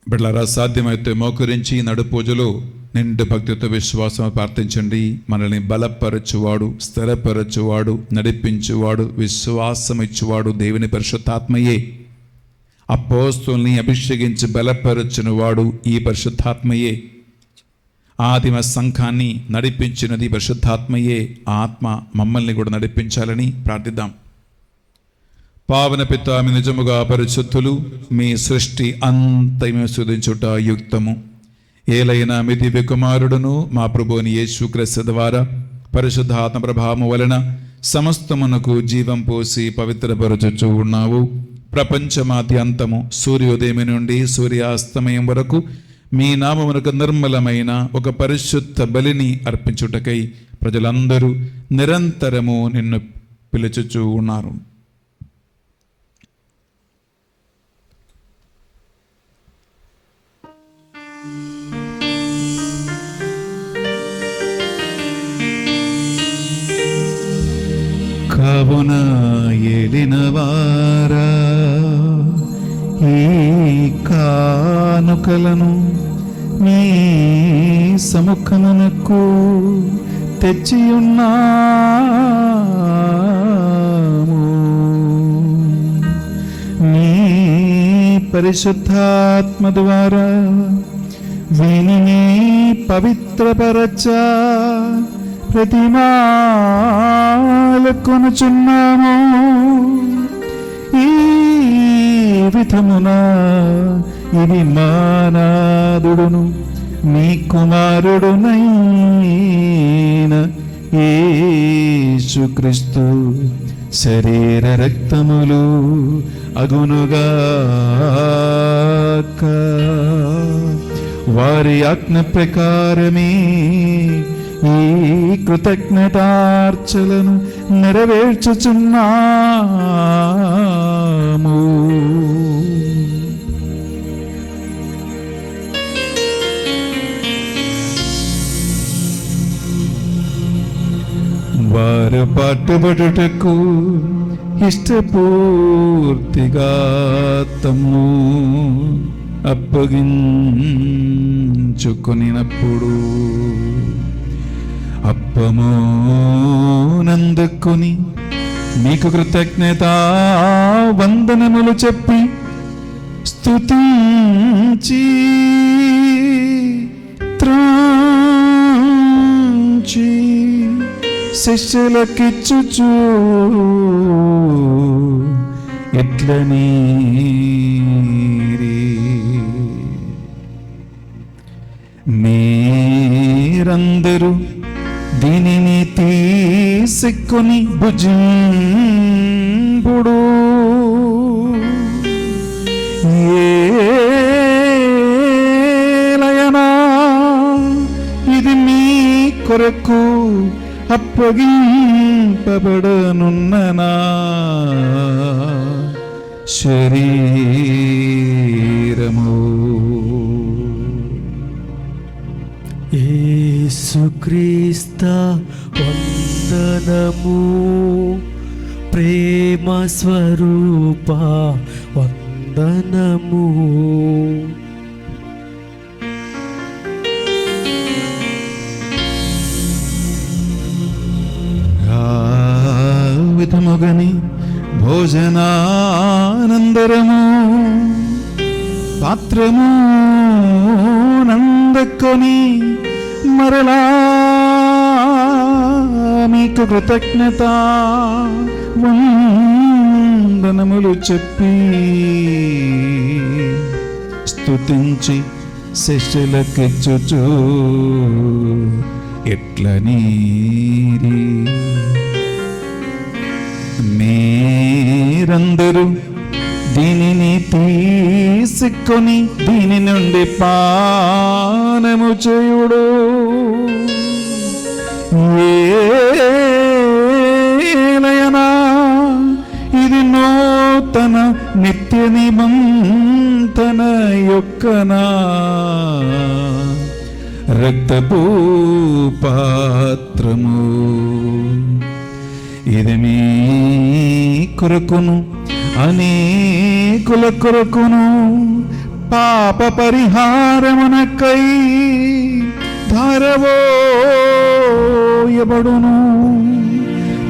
బిడ్డలారా, సాధ్యమైతే మోకరించి నడుపూజలో నిండు భక్తితో విశ్వాసం ప్రార్థించండి. మనల్ని బలపరచువాడు, స్థిరపరచువాడు, నడిపించువాడు, విశ్వాసం ఇచ్చువాడు దేవుని పరిశుద్ధాత్మయే. అపోస్తుల్ని అభిషేకించి బలపరచునువాడు ఈ పరిశుద్ధాత్మయే. ఆదిమ సంఘాన్ని నడిపించినది పరిశుద్ధాత్మయే. ఆత్మ మమ్మల్ని కూడా నడిపించాలని ప్రార్థిద్దాం. పావన పిత, మీ నిజముగా పరిశుద్ధులు, మీ సృష్టి అంతమే స్తుతించుట యుక్తము. ఏలైనా మీ దివ్య కుమారుడును మా ప్రభువుని యేసుక్రీస్తు ద్వారా పరిశుద్ధాత్మ ప్రభావము వలన సమస్తమునకు జీవం పోసి పవిత్రపరచుచూ ఉన్నావు. ప్రపంచమాది అంతము సూర్యోదయం నుండి సూర్యాస్తమయం వరకు మీ నామమునకు నిర్మలమైన ఒక పరిశుద్ధ బలిని అర్పించుటకై ప్రజలందరూ నిరంతరము నిన్ను పిలుచుచూ ఉన్నారు. కావున ఏలినవారా, ఈ కానుకలను మీ సముఖమునకు తెచ్చియున్నాము. మీ పరిశుద్ధాత్మ ద్వారా వీనిని పవిత్రపరచ ప్రతిమాలకొనుచున్నాము. ఈ విధమున ఇది మానాదుడును మీ కుమారుడునైన యేసుక్రీస్తు శరీర రక్తములు అగునుగాక. వారి ఆజ్ఞ ప్రకారమే ఈ కృతజ్ఞతార్చలను నెరవేర్చుచున్నాము. వారు పట్టుబడుటకు ఇష్టపూర్తిగా తమ్ము అప్పగించుకొనినప్పుడు అప్పము నందుకొని మీకు కృతజ్ఞత వందనములు చెప్పి స్తుతించి త్రాంచి శిష్యులకిచ్చుచు ఎట్లని మీరందరూ దీనిని తీసుకొని భుజింపుడు. ఏలయనా ఇది మీ కొరకు అప్పగింపబడనున్న నా శరీరము. యేసుక్రీస్తు వందనము, ప్రేమ స్వరూప వందనము. విధముగని భోజనానందరము పాత్రము నందకొని మరలా మీకు కృతజ్ఞత వందనములు చెప్పి స్తుతించి శిష్యులకిచ్చుచు ఎట్లని మీరందరూ దీనిని తీసుకొని దీని నుండి పానము చేయుడు. ఏలయనా ఇది నూతన నిత్య నిబంధన యొక్కనా రక్తపు పాత్రము. ఇది మీ కొరకును అనేకుల కొరకును పాప పరిహారమునకై ధారవోయబడును.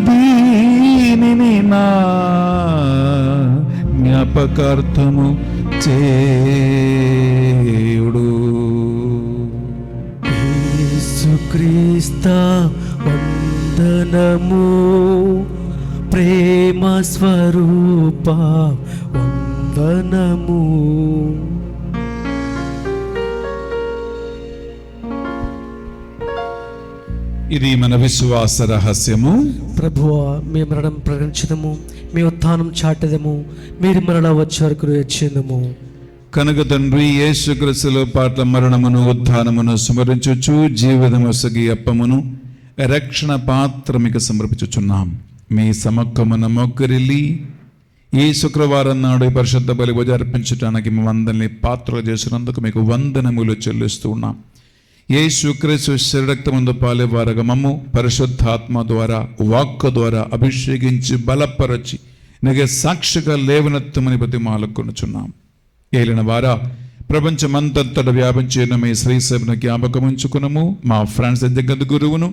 దీనిని నా జ్ఞాపకార్థము చేయుడు. యేసుక్రీస్తు వందనము, ప్రేమ స్వరూప వందనము. ఇది మన విశ్వాస రహస్యము. ప్రభువా, మీ మరణం ప్రకటించదము, మీ ఉత్థానం చాటెదము, మీరు మరలా వచ్చే వరకు వేచియుందుము. కనుక తండ్రి, యేసుక్రీస్తుల పాట్ల మరణమును ఉత్థానమును స్మరించుచు జీవితమొసగి అప్పమును రక్షణ పాత్ర మీకు సమర్పించుచున్నాం. మీ సముఖమున మొక్కరిల్లి ఈ శుక్రవారం నాడు ఈ పరిశుద్ధ బలి పూజ అర్పించడానికి మేమందరినీ పాత్రలు చేసినందుకు మీకు వందనములు చెల్లిస్తూ ఉన్నాం. యేసుక్రీస్తు శరీరక్తమందు పాలేవారగా మమ్ము పరిశుద్ధాత్మ ద్వారా వాక్కు ద్వారా అభిషేకించి బలపరచి నీకు సాక్షిగా లేవనెత్తమని బతిమాలుకొనుచున్నాం. ఏలిన వారా, ప్రపంచమంతటా వ్యాపించిన మీ శ్రీసభను జ్ఞాపకముంచుకునము. మా ఫ్రాన్స్ జగద్ గురువును,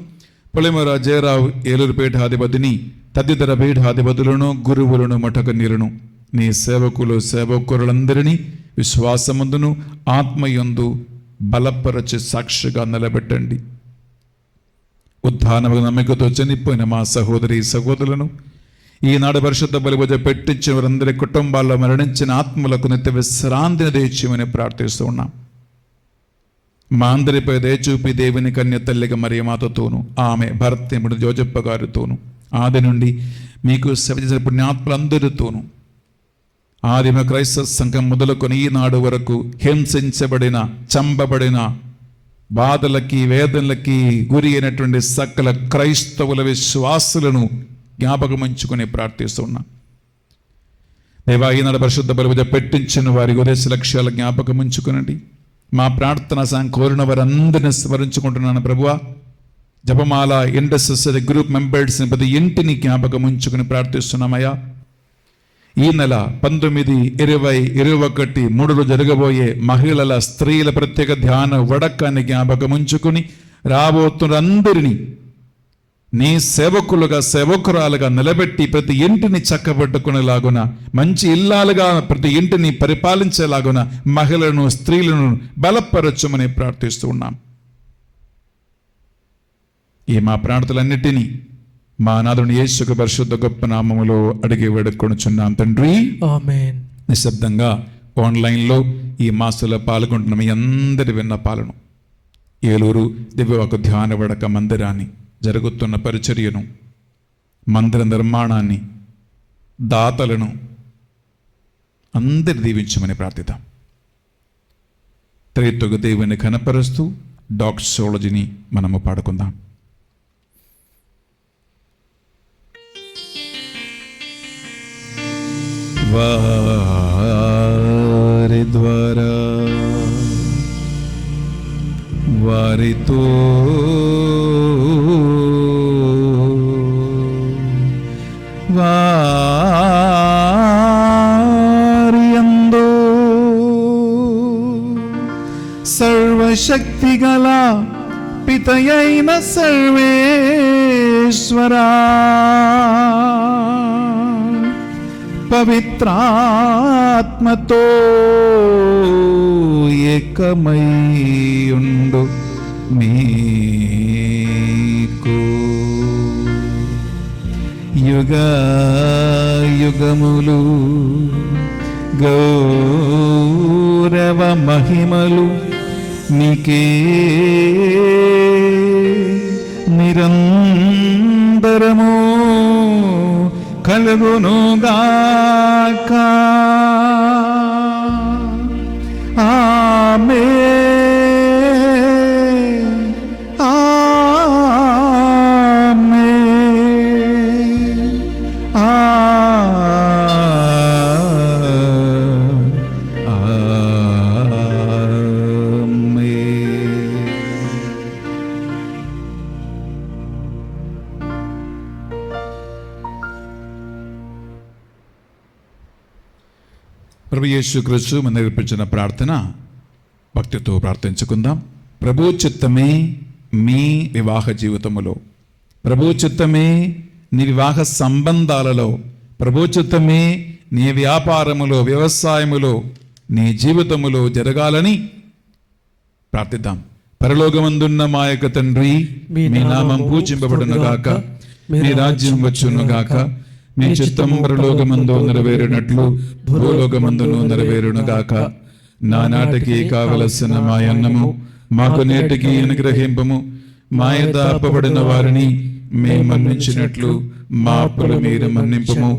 పొలిమర జయరావు ఏలూరుపేఠాధిపతిని, తదితర పీఠాధిపతులను, గురువులను, మఠకన్యులను, నీ సేవకులు సేవకులందరినీ విశ్వాసమందును ఆత్మయందు బలపరచి సాక్షిగా నిలబెట్టండి. ఉత్థాన నమ్మకతో చనిపోయిన మా సహోదరి సహోదరులను, ఈనాడు పరిశుద్ధ బలి పూజ పెట్టించిన వారందరి కుటుంబాల్లో మరణించిన ఆత్మలకు నిత్య విశ్రాంతిని దయచేయమని ప్రార్థిస్తూ ఉన్నాం. మా అందరిపై దయచూపి దేవుని కన్య తల్లిగా మరియమాతతోను, ఆమె భర్త జోజప్ప గారితోను, ఆది నుండి మీకు సేవ చేసిన పుణ్యాత్మలందరితోనూ, ఆదిమ క్రైస్తవ సంఘం మొదలుకొని ఈనాడు వరకు హింసించబడిన, చంపబడిన, బాధలకి వేదనలకి గురి అయినటువంటి సకల క్రైస్తవుల విశ్వాసులను జ్ఞాపకముంచుకొని ప్రార్థిస్తున్నా. దేవా, ఈనాడు పరిశుద్ధ బలి పూజ పెట్టించిన వారి ఉద్దేశ లక్ష్యాల జ్ఞాపకముంచుకునండి. మా ప్రార్థన సాయం కోరిన వారందరినీ స్మరించుకుంటున్నాను ప్రభువా. జపమాల ఇంటర్సెసరీ గ్రూప్ మెంబర్స్ని ప్రతి ఇంటిని జ్ఞాపకముంచుకుని ప్రార్థిస్తున్నామయ్యా. ఈ నెల 19, 20, 21, 3 జరగబోయే మహిళల, స్త్రీల ప్రత్యేక ధ్యాన వడకాన్ని జ్ఞాపకముంచుకుని రాబోతున్నందరినీ నీ సేవకులుగా, సేవకురాలుగా నిలబెట్టి ప్రతి ఇంటిని చక్కబెట్టుకునేలాగున, మంచి ఇల్లాలుగా ప్రతి ఇంటిని పరిపాలించేలాగున మహిళలను, స్త్రీలను బలపరచమని ప్రార్థిస్తూ ఉన్నాం. ఈ మా ప్రార్థనలన్నిటినీ మా నాథుని యేసు పరిశుద్ధ గొప్ప నామములో అడిగి వేడుకొనుచున్నాం తండ్రి, ఆమేన్. నిశ్శబ్దంగా ఆన్లైన్లో ఈ మాసంలో పాల్గొంటున్న మీ అందరి విన్నపాలను, ఏలూరు దివ్యవాకు ధ్యాన వడక మందిరాన్ని, జరుగుతున్న పరిచర్యను, మందిర నిర్మాణాన్ని, దాతలను అందరి దీవించమని ప్రార్థిద్దాం. త్రైత్వక దేవుని కనపరుస్తూ డాక్సోలజీని మనము పాడుకుందాం. వారి ద్వారా, వారితో, వారియందు సర్వశక్తిగల పితయైన సర్వేశ్వరా, పవిత్రాత్మతో ఏకమైయుండు మీకు యుగ యుగములు గౌరవ మహిమలు నీకే నిరంతరము కలుగునుగాక. ఆమేన్, ఆమేన్, ఆమేన్. ప్రభు యేసుక్రీస్తు మన నేర్పించిన ప్రార్థన భక్తితో ప్రార్థించుకుందాం. ప్రభు చిత్తమే మీ వివాహ జీవితములో, ప్రభు చిత్తమే నీ వివాహ సంబంధాలలో, ప్రభు చిత్తమే నీ వ్యాపారములో, వ్యవసాయములో, నీ జీవితములో జరగాలని ప్రార్థిద్దాం. పరలోకమందున్న మా యొక్క తండ్రి, మీ నామం పూజింపబడును గాక, మీ రాజ్యం వచ్చును గాక, మీ చిత్తం పరలోకమందు నెరవేరినట్లు భూలోకమందును నెరవేరును గాక. నానాటికి కావలసిన మా అన్నము మాకు నేటికి అనుగ్రహింపము, మాయద అప్పబడిన వారిని మేము మన్నించినట్లు మా అప్పులు మీరు మన్నింపుము.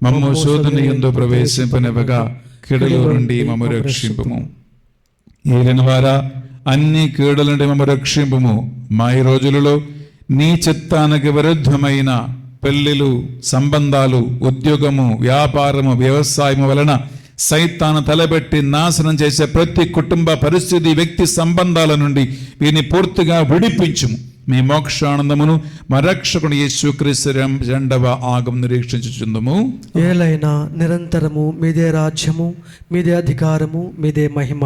మమ్ము శోధన యందు ప్రవేశింపనివ్వగా కీడులో నుండి మమ్ము రక్షింపుము. ఏలిన వారా, అన్ని కీడుల నుండి మమ్ము రక్షింపుము. మా ఈ రోజులలో నీ చిత్తానికి విరుద్ధమైన పెళ్లిలు, సంబంధాలు, ఉద్యోగము, వ్యాపారము, వ్యవసాయము వలన సైతాను తలబెట్టి నాశనం చేసే ప్రతి కుటుంబ పరిస్థితి, వ్యక్తి సంబంధాల నుండి వీరిని పూర్తిగా విడిపించుము. మీ మోక్షానందమును మా రక్షకుడు యేసుక్రీస్తు రెండవ ఆగం నిరీక్షించుచుందుము. ఏలైనా నిరంతరము మీదే రాజ్యము, మీదే అధికారము, మీదే మహిమ.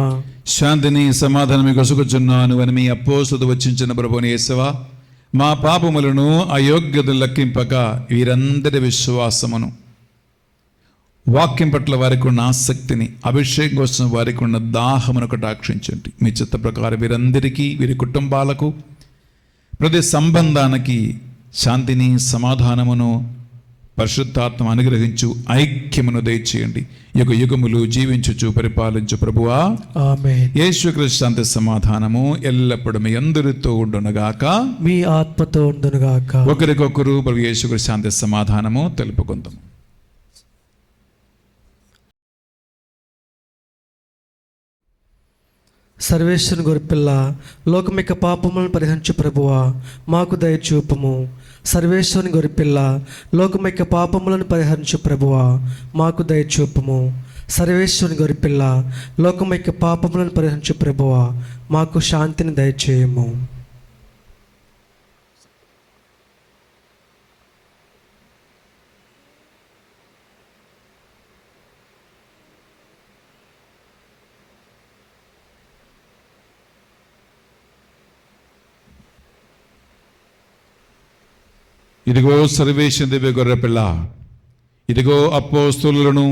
శాంతిని సమాధానం కొసుకుచున్నాను అని మీ అపోస్తులు వచ్చించిన ప్రభుని యేసవా, మా పాపములను అయోగ్యతను లెక్కింపక వీరందరి విశ్వాసమును, వాక్యం పట్ల వారికి ఉన్న ఆసక్తిని, అభిషేకం కోసం వారికి ఉన్న దాహమును కటాక్షించండి. మీ చిత్త ప్రకారం వీరందరికీ, వీరి కుటుంబాలకు, ప్రతి సంబంధానికి శాంతిని సమాధానమును పరిశుద్ధాత్మ అనుగ్రహించు ఐక్యమును దయచేయండి. యుగ యుగములు జీవించుచు పరిపాలించు ప్రభువా, ఆమేన్. యేసుక్రీస్తు శాంతి సమాధానము ఎల్లప్పుడూ మీ అందరితో ఉండునుగాక, మీ ఆత్మతో ఉండునుగాక. ఒకరికొకరు ప్రభు యేసుక్రీస్తు శాంతి సమాధానము తెలుపుకుందాం. సర్వేశ్వరుని గొర్రెపిల్ల, లోకం యొక్క పాపములను పరిహరించు ప్రభువా, మాకు దయచూపుము. సర్వేశ్వరుని గొర్రెపిల్ల, లోకం యొక్క పాపములను పరిహరించు ప్రభువా, మాకు దయచూపుము. సర్వేశ్వరుని గొర్రెపిల్ల, లోకం యొక్క పాపములను పరిహరించు ప్రభువా, మాకు శాంతిని దయచేయము. ఇదిగో సర్వేశ్వరుని దివ్య గొర్రెపిల్ల, ఇదిగో అపోస్తలులను,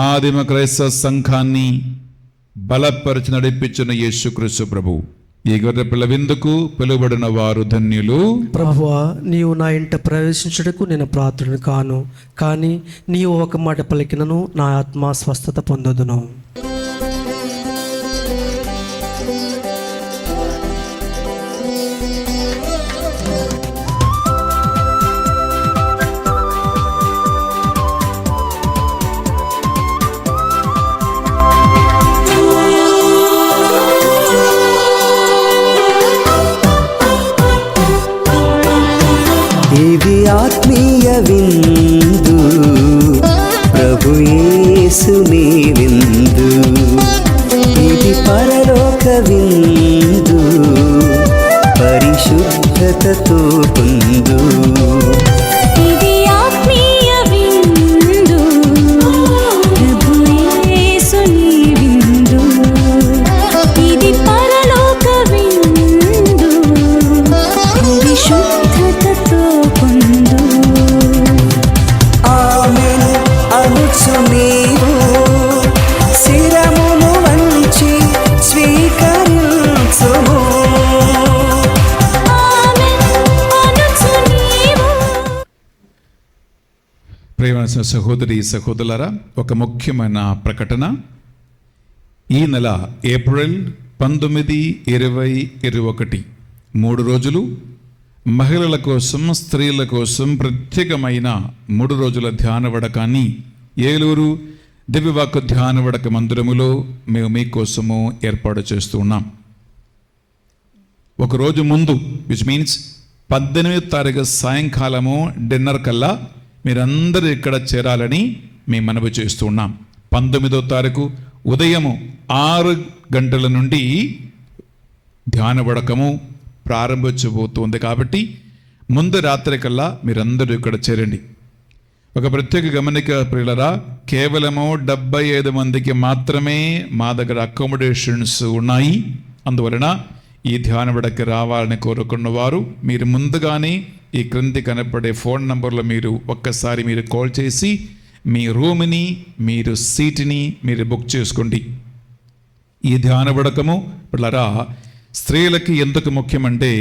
ఆదిమ క్రైస్తవ సంఘాన్ని బలపరిచి నడిపించిన యేసుక్రీస్తు ప్రభు. ఈ గొర్రెపిల్ల విందుకు పిలువబడిన వారు ధన్యులు. ప్రభువా, నీవు నా ఇంట ప్రవేశించుటకు నేను పాత్రుని కాను, కానీ నీవు ఒక మాట పలికినను నా ఆత్మ స్వస్థత పొందదును. ఇది ఆత్మీయ విందు, ప్రభు యేసుని విందు. ఇది పరలోక విందు, పరిశుద్ధతతో పొందు. ఇది ఆత్మీయ విందు, ప్రభు యేసుని విందు. ఇది పరలోక విందు, పరిశుద్ధతతో పొందు. ఆమేన్ అనుచు నీవు శిరమును వంచి స్వీకరించుము. ఆమేన్ అనుచు నీవు. ప్రియమైన సహోదరి సహోదరులారా, ఒక ముఖ్యమైన ప్రకటన. ఈ నెల ఏప్రిల్ 19, 20, 21 3 రోజులు మహిళల కోసం, స్త్రీల కోసం ప్రత్యేకమైన 3 రోజుల ధ్యాన వడకాన్ని ఏలూరు దివ్యవాక్కు ధ్యాన వడక మందిరములో మేము మీకోసము ఏర్పాటు చేస్తూ ఉన్నాం. ఒకరోజు ముందు, విచ్ మీన్స్ 18వ తారీఖు సాయంకాలము డిన్నర్ కల్లా మీరందరూ ఇక్కడ చేరాలని మేము మనవి చేస్తూ ఉన్నాం. 19వ తారీఖు ఉదయము 6 గంటల నుండి ధ్యాన వడకము ప్రారంభించబోతుంది. కాబట్టి ముందు రాత్రి కల్లా మీరందరూ ఇక్కడ చేరండి. ఒక ప్రత్యేక గమనిక ప్రియులరా, కేవలము 75 మందికి మాత్రమే మా దగ్గర అకామిడేషన్స్ ఉన్నాయి. అందువలన ఈ ధ్యాన వడకి రావాలని కోరుకున్న వారు మీరు ముందుగానే ఈ క్రింది కనపడే ఫోన్ నంబర్లో మీరు ఒక్కసారి మీరు కాల్ చేసి మీ రూమ్ని, మీరు సీటుని మీరు బుక్ చేసుకోండి. ఈ ధ్యాన వడకము పిల్లరా స్త్రీలకి ఎందుకు ముఖ్యమంటే,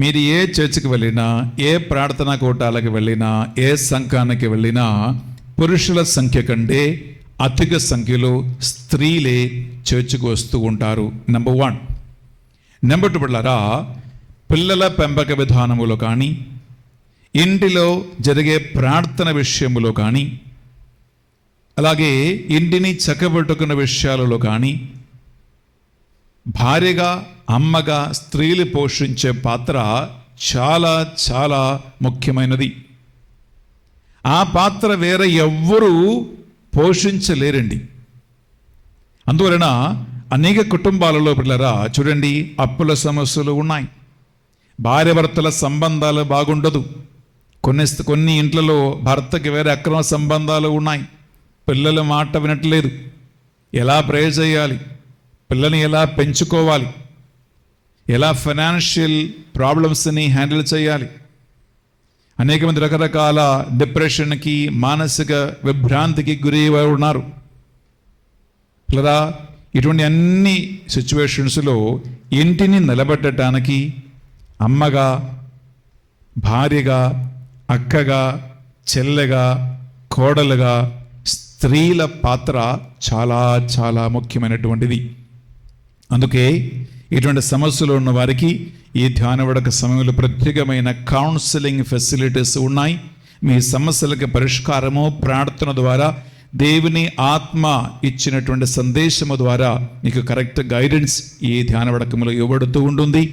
మీరు ఏ చర్చికి వెళ్ళినా, ఏ ప్రార్థనా కూటాలకు వెళ్ళినా, ఏ సంఘానికి వెళ్ళినా పురుషుల సంఖ్య కంటే అధిక సంఖ్యలో స్త్రీలే చర్చికి వస్తూ ఉంటారు. నెంబర్ 1. నెంబర్ 2 పిల్లరా, పిల్లల పెంపక విధానములో కానీ, ఇంటిలో జరిగే ప్రార్థన విషయములో కానీ, అలాగే ఇంటిని చక్కబెట్టుకున్న విషయాలలో కానీ, భార్యగా అమ్మగా స్త్రీలు పోషించే పాత్ర చాలా చాలా ముఖ్యమైనది. ఆ పాత్ర వేరే ఎవ్వరూ పోషించలేరండి. అందువలన అనేక కుటుంబాలలో పిల్లరా చూడండి, అప్పుల సమస్యలు ఉన్నాయి, భార్యాభర్తల సంబంధాలు బాగుండదు, కొన్ని ఇంట్లలో భర్తకి వేరే అక్రమ సంబంధాలు ఉన్నాయి, పిల్లల మాట వినట్లేదు, ఎలా ప్రే చేయాలి, పిల్లల్ని ఎలా పెంచుకోవాలి, ఎలా ఫైనాన్షియల్ ప్రాబ్లమ్స్ని హ్యాండిల్ చేయాలి, అనేక మంది రకరకాల డిప్రెషన్కి, మానసిక విభ్రాంతికి గురి ఉన్నారు. పిల్లరా ఇటువంటి అన్ని సిచ్యువేషన్స్లో ఇంటిని నిలబెట్టడానికి అమ్మగా, భార్యగా, అక్కగా, చెల్లెగా, కోడలుగా స్త్రీల పాత్ర చాలా చాలా ముఖ్యమైనటువంటిది. అందుకే ఇటువంటి సమస్యలు ఉన్న వారికి ఈ ధ్యానవడక సమయంలో ప్రత్యేకమైన కౌన్సిలింగ్ ఫెసిలిటీస్ ఉన్నాయి. మీ సమస్యలకు పరిష్కారము ప్రార్థన ద్వారా, దేవుని ఆత్మ ఇచ్చినటువంటి సందేశము ద్వారా మీకు కరెక్ట్ గైడెన్స్ ఈ ధ్యానవడకములో ఇవ్వబడుతూ ఉంటుంది.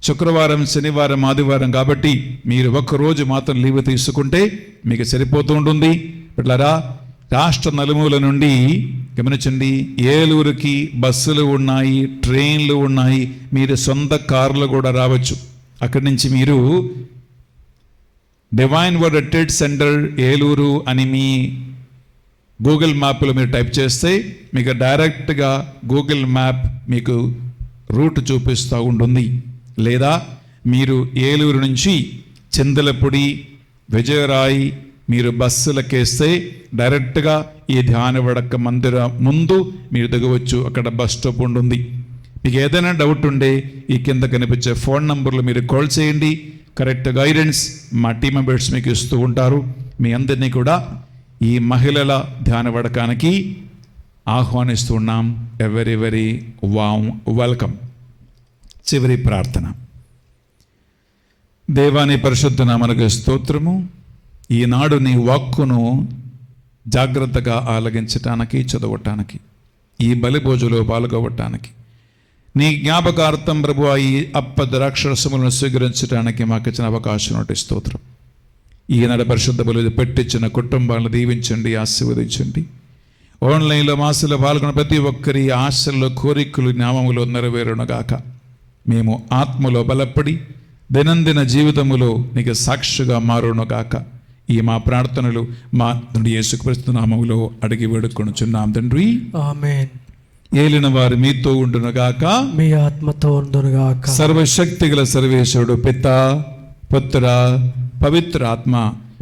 శుక్రవారం, శనివారం, ఆదివారం కాబట్టి మీరు ఒక్కరోజు మాత్రం లీవ్ తీసుకుంటే మీకు సరిపోతూ ఉంటుంది. ఇట్లారా రాష్ట్ర నలుమూల నుండి గమనించండి, ఏలూరుకి బస్సులు ఉన్నాయి, ట్రైన్లు ఉన్నాయి, మీరు సొంత కార్లు కూడా రావచ్చు. అక్కడి నుంచి మీరు divine word retreat centre Eluru అని మీ గూగుల్ మ్యాప్లో మీరు టైప్ చేస్తే మీకు డైరెక్ట్గా గూగుల్ మ్యాప్ మీకు రూట్ చూపిస్తూ ఉంటుంది. లేదా మీరు ఏలూరు నుంచి చింతలపూడి, విజయరాయి మీరు బస్సులకేస్తే డైరెక్ట్గా ఈ ధ్యానవడక మందిర ముందు మీరు దిగవచ్చు. అక్కడ బస్ స్టాప్ ఉంటుంది. మీకు ఏదైనా డౌట్ ఉంటే ఈ కింద కనిపించే ఫోన్ నంబర్లో మీరు కాల్ చేయండి. కరెక్ట్ గైడెన్స్ మా టీమ్ మెంబర్స్ మీకు ఇస్తూ ఉంటారు. మీ అందరినీ కూడా ఈ మహిళల ధ్యానవడకానికి ఆహ్వానిస్తున్నాం. Very very warm welcome. చివరి ప్రార్థన. దేవాని పరిశుద్ధ నామమునకు స్తోత్రము. ఈనాడు నీ వాక్కును జాగ్రత్తగా ఆలగించటానికి, చదవటానికి, ఈ బలిభోజులో పాల్గొవటానికి, నీ జ్ఞాపకార్థం ప్రభు ఈ ద్రాక్షరసములను స్వీకరించడానికి మాకు ఇచ్చిన అవకాశం ఒకటి స్తోత్రం. ఈనాడు పరిశుద్ధ బలి పెట్టించిన కుటుంబాలను దీవించండి, ఆశీర్వదించండి. ఆన్లైన్లో మాసలో పాల్గొన్న ప్రతి ఒక్కరి ఆశల్లో, కోరికలు నామములో నెరవేరునగాక. మేము ఆత్మలో బలపడి దైనందిన జీవితములో నీకు సాక్షిగా మారునుగాక. ఈ మా ప్రార్థనలు మా తండ్రి యేసుక్రీస్తు నామములో అడిగి వేడుకొనుచున్నాం తండ్రి, ఆమేన్. ఏలిన వారు మీతో ఉండునుగాక, మీ ఆత్మతో ఉండునుగాక. సర్వశక్తిగల సర్వేశ్వరుడు పిత, పుత్ర, పవిత్ర ఆత్మ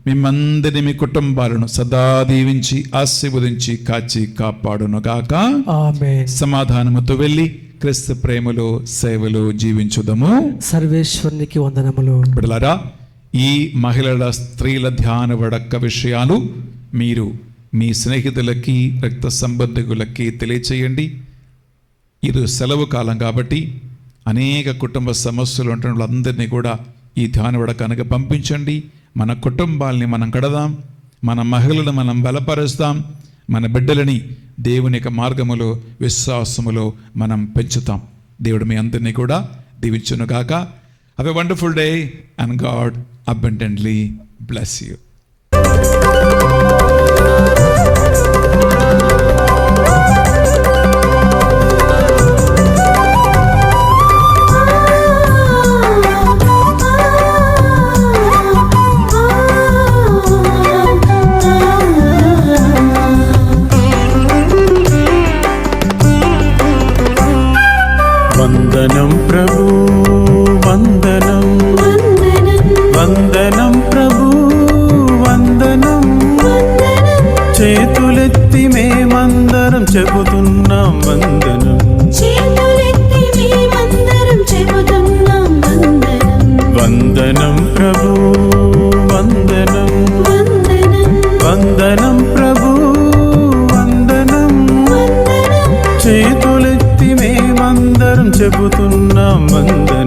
మిమ్మందరినీ, మీ కుటుంబాలను సదా దీవించి ఆశీర్వదించి కాచి కాపాడునుగాక. ఆమేన్. సమాధానముతో వెళ్ళి క్రీస్తు ప్రేమలో సేవలో జీవించుదము. సర్వేశ్వరునికి వందనములు. బిడ్డలారా, ఈ మహిళల, స్త్రీల ధ్యానవడక విషయాలు మీరు మీ స్నేహితులకి, రక్త సంబంధికులకి తెలియచేయండి. ఇది సెలవు కాలం కాబట్టి అనేక కుటుంబ సమస్యలు ఉంటున్న వాళ్ళందరినీ కూడా ఈ ధ్యానవడకానికి పంపించండి. మన కుటుంబాల్ని మనం కడదాం, మన మహిళలను మనం బలపరుస్తాం, మన బిడ్డలని దేవుని యొక్క మార్గములో, విశ్వాసములో మనం పెంచుతాం. దేవుడు మీ అందరినీ కూడా దీవించునుగాక. Have a wonderful day and God abundantly bless you. వందనం ప్రభు, వందనం వందనం ప్రభు, వందనం. చేతులెత్తి మేమందరం చెబుతున్నాం వందనం. వందనం ప్రభు, వందనం వందనం ప్రభు, వందనం. చేతులెత్తి మేమందరం చెబుతున్నాం వందనం.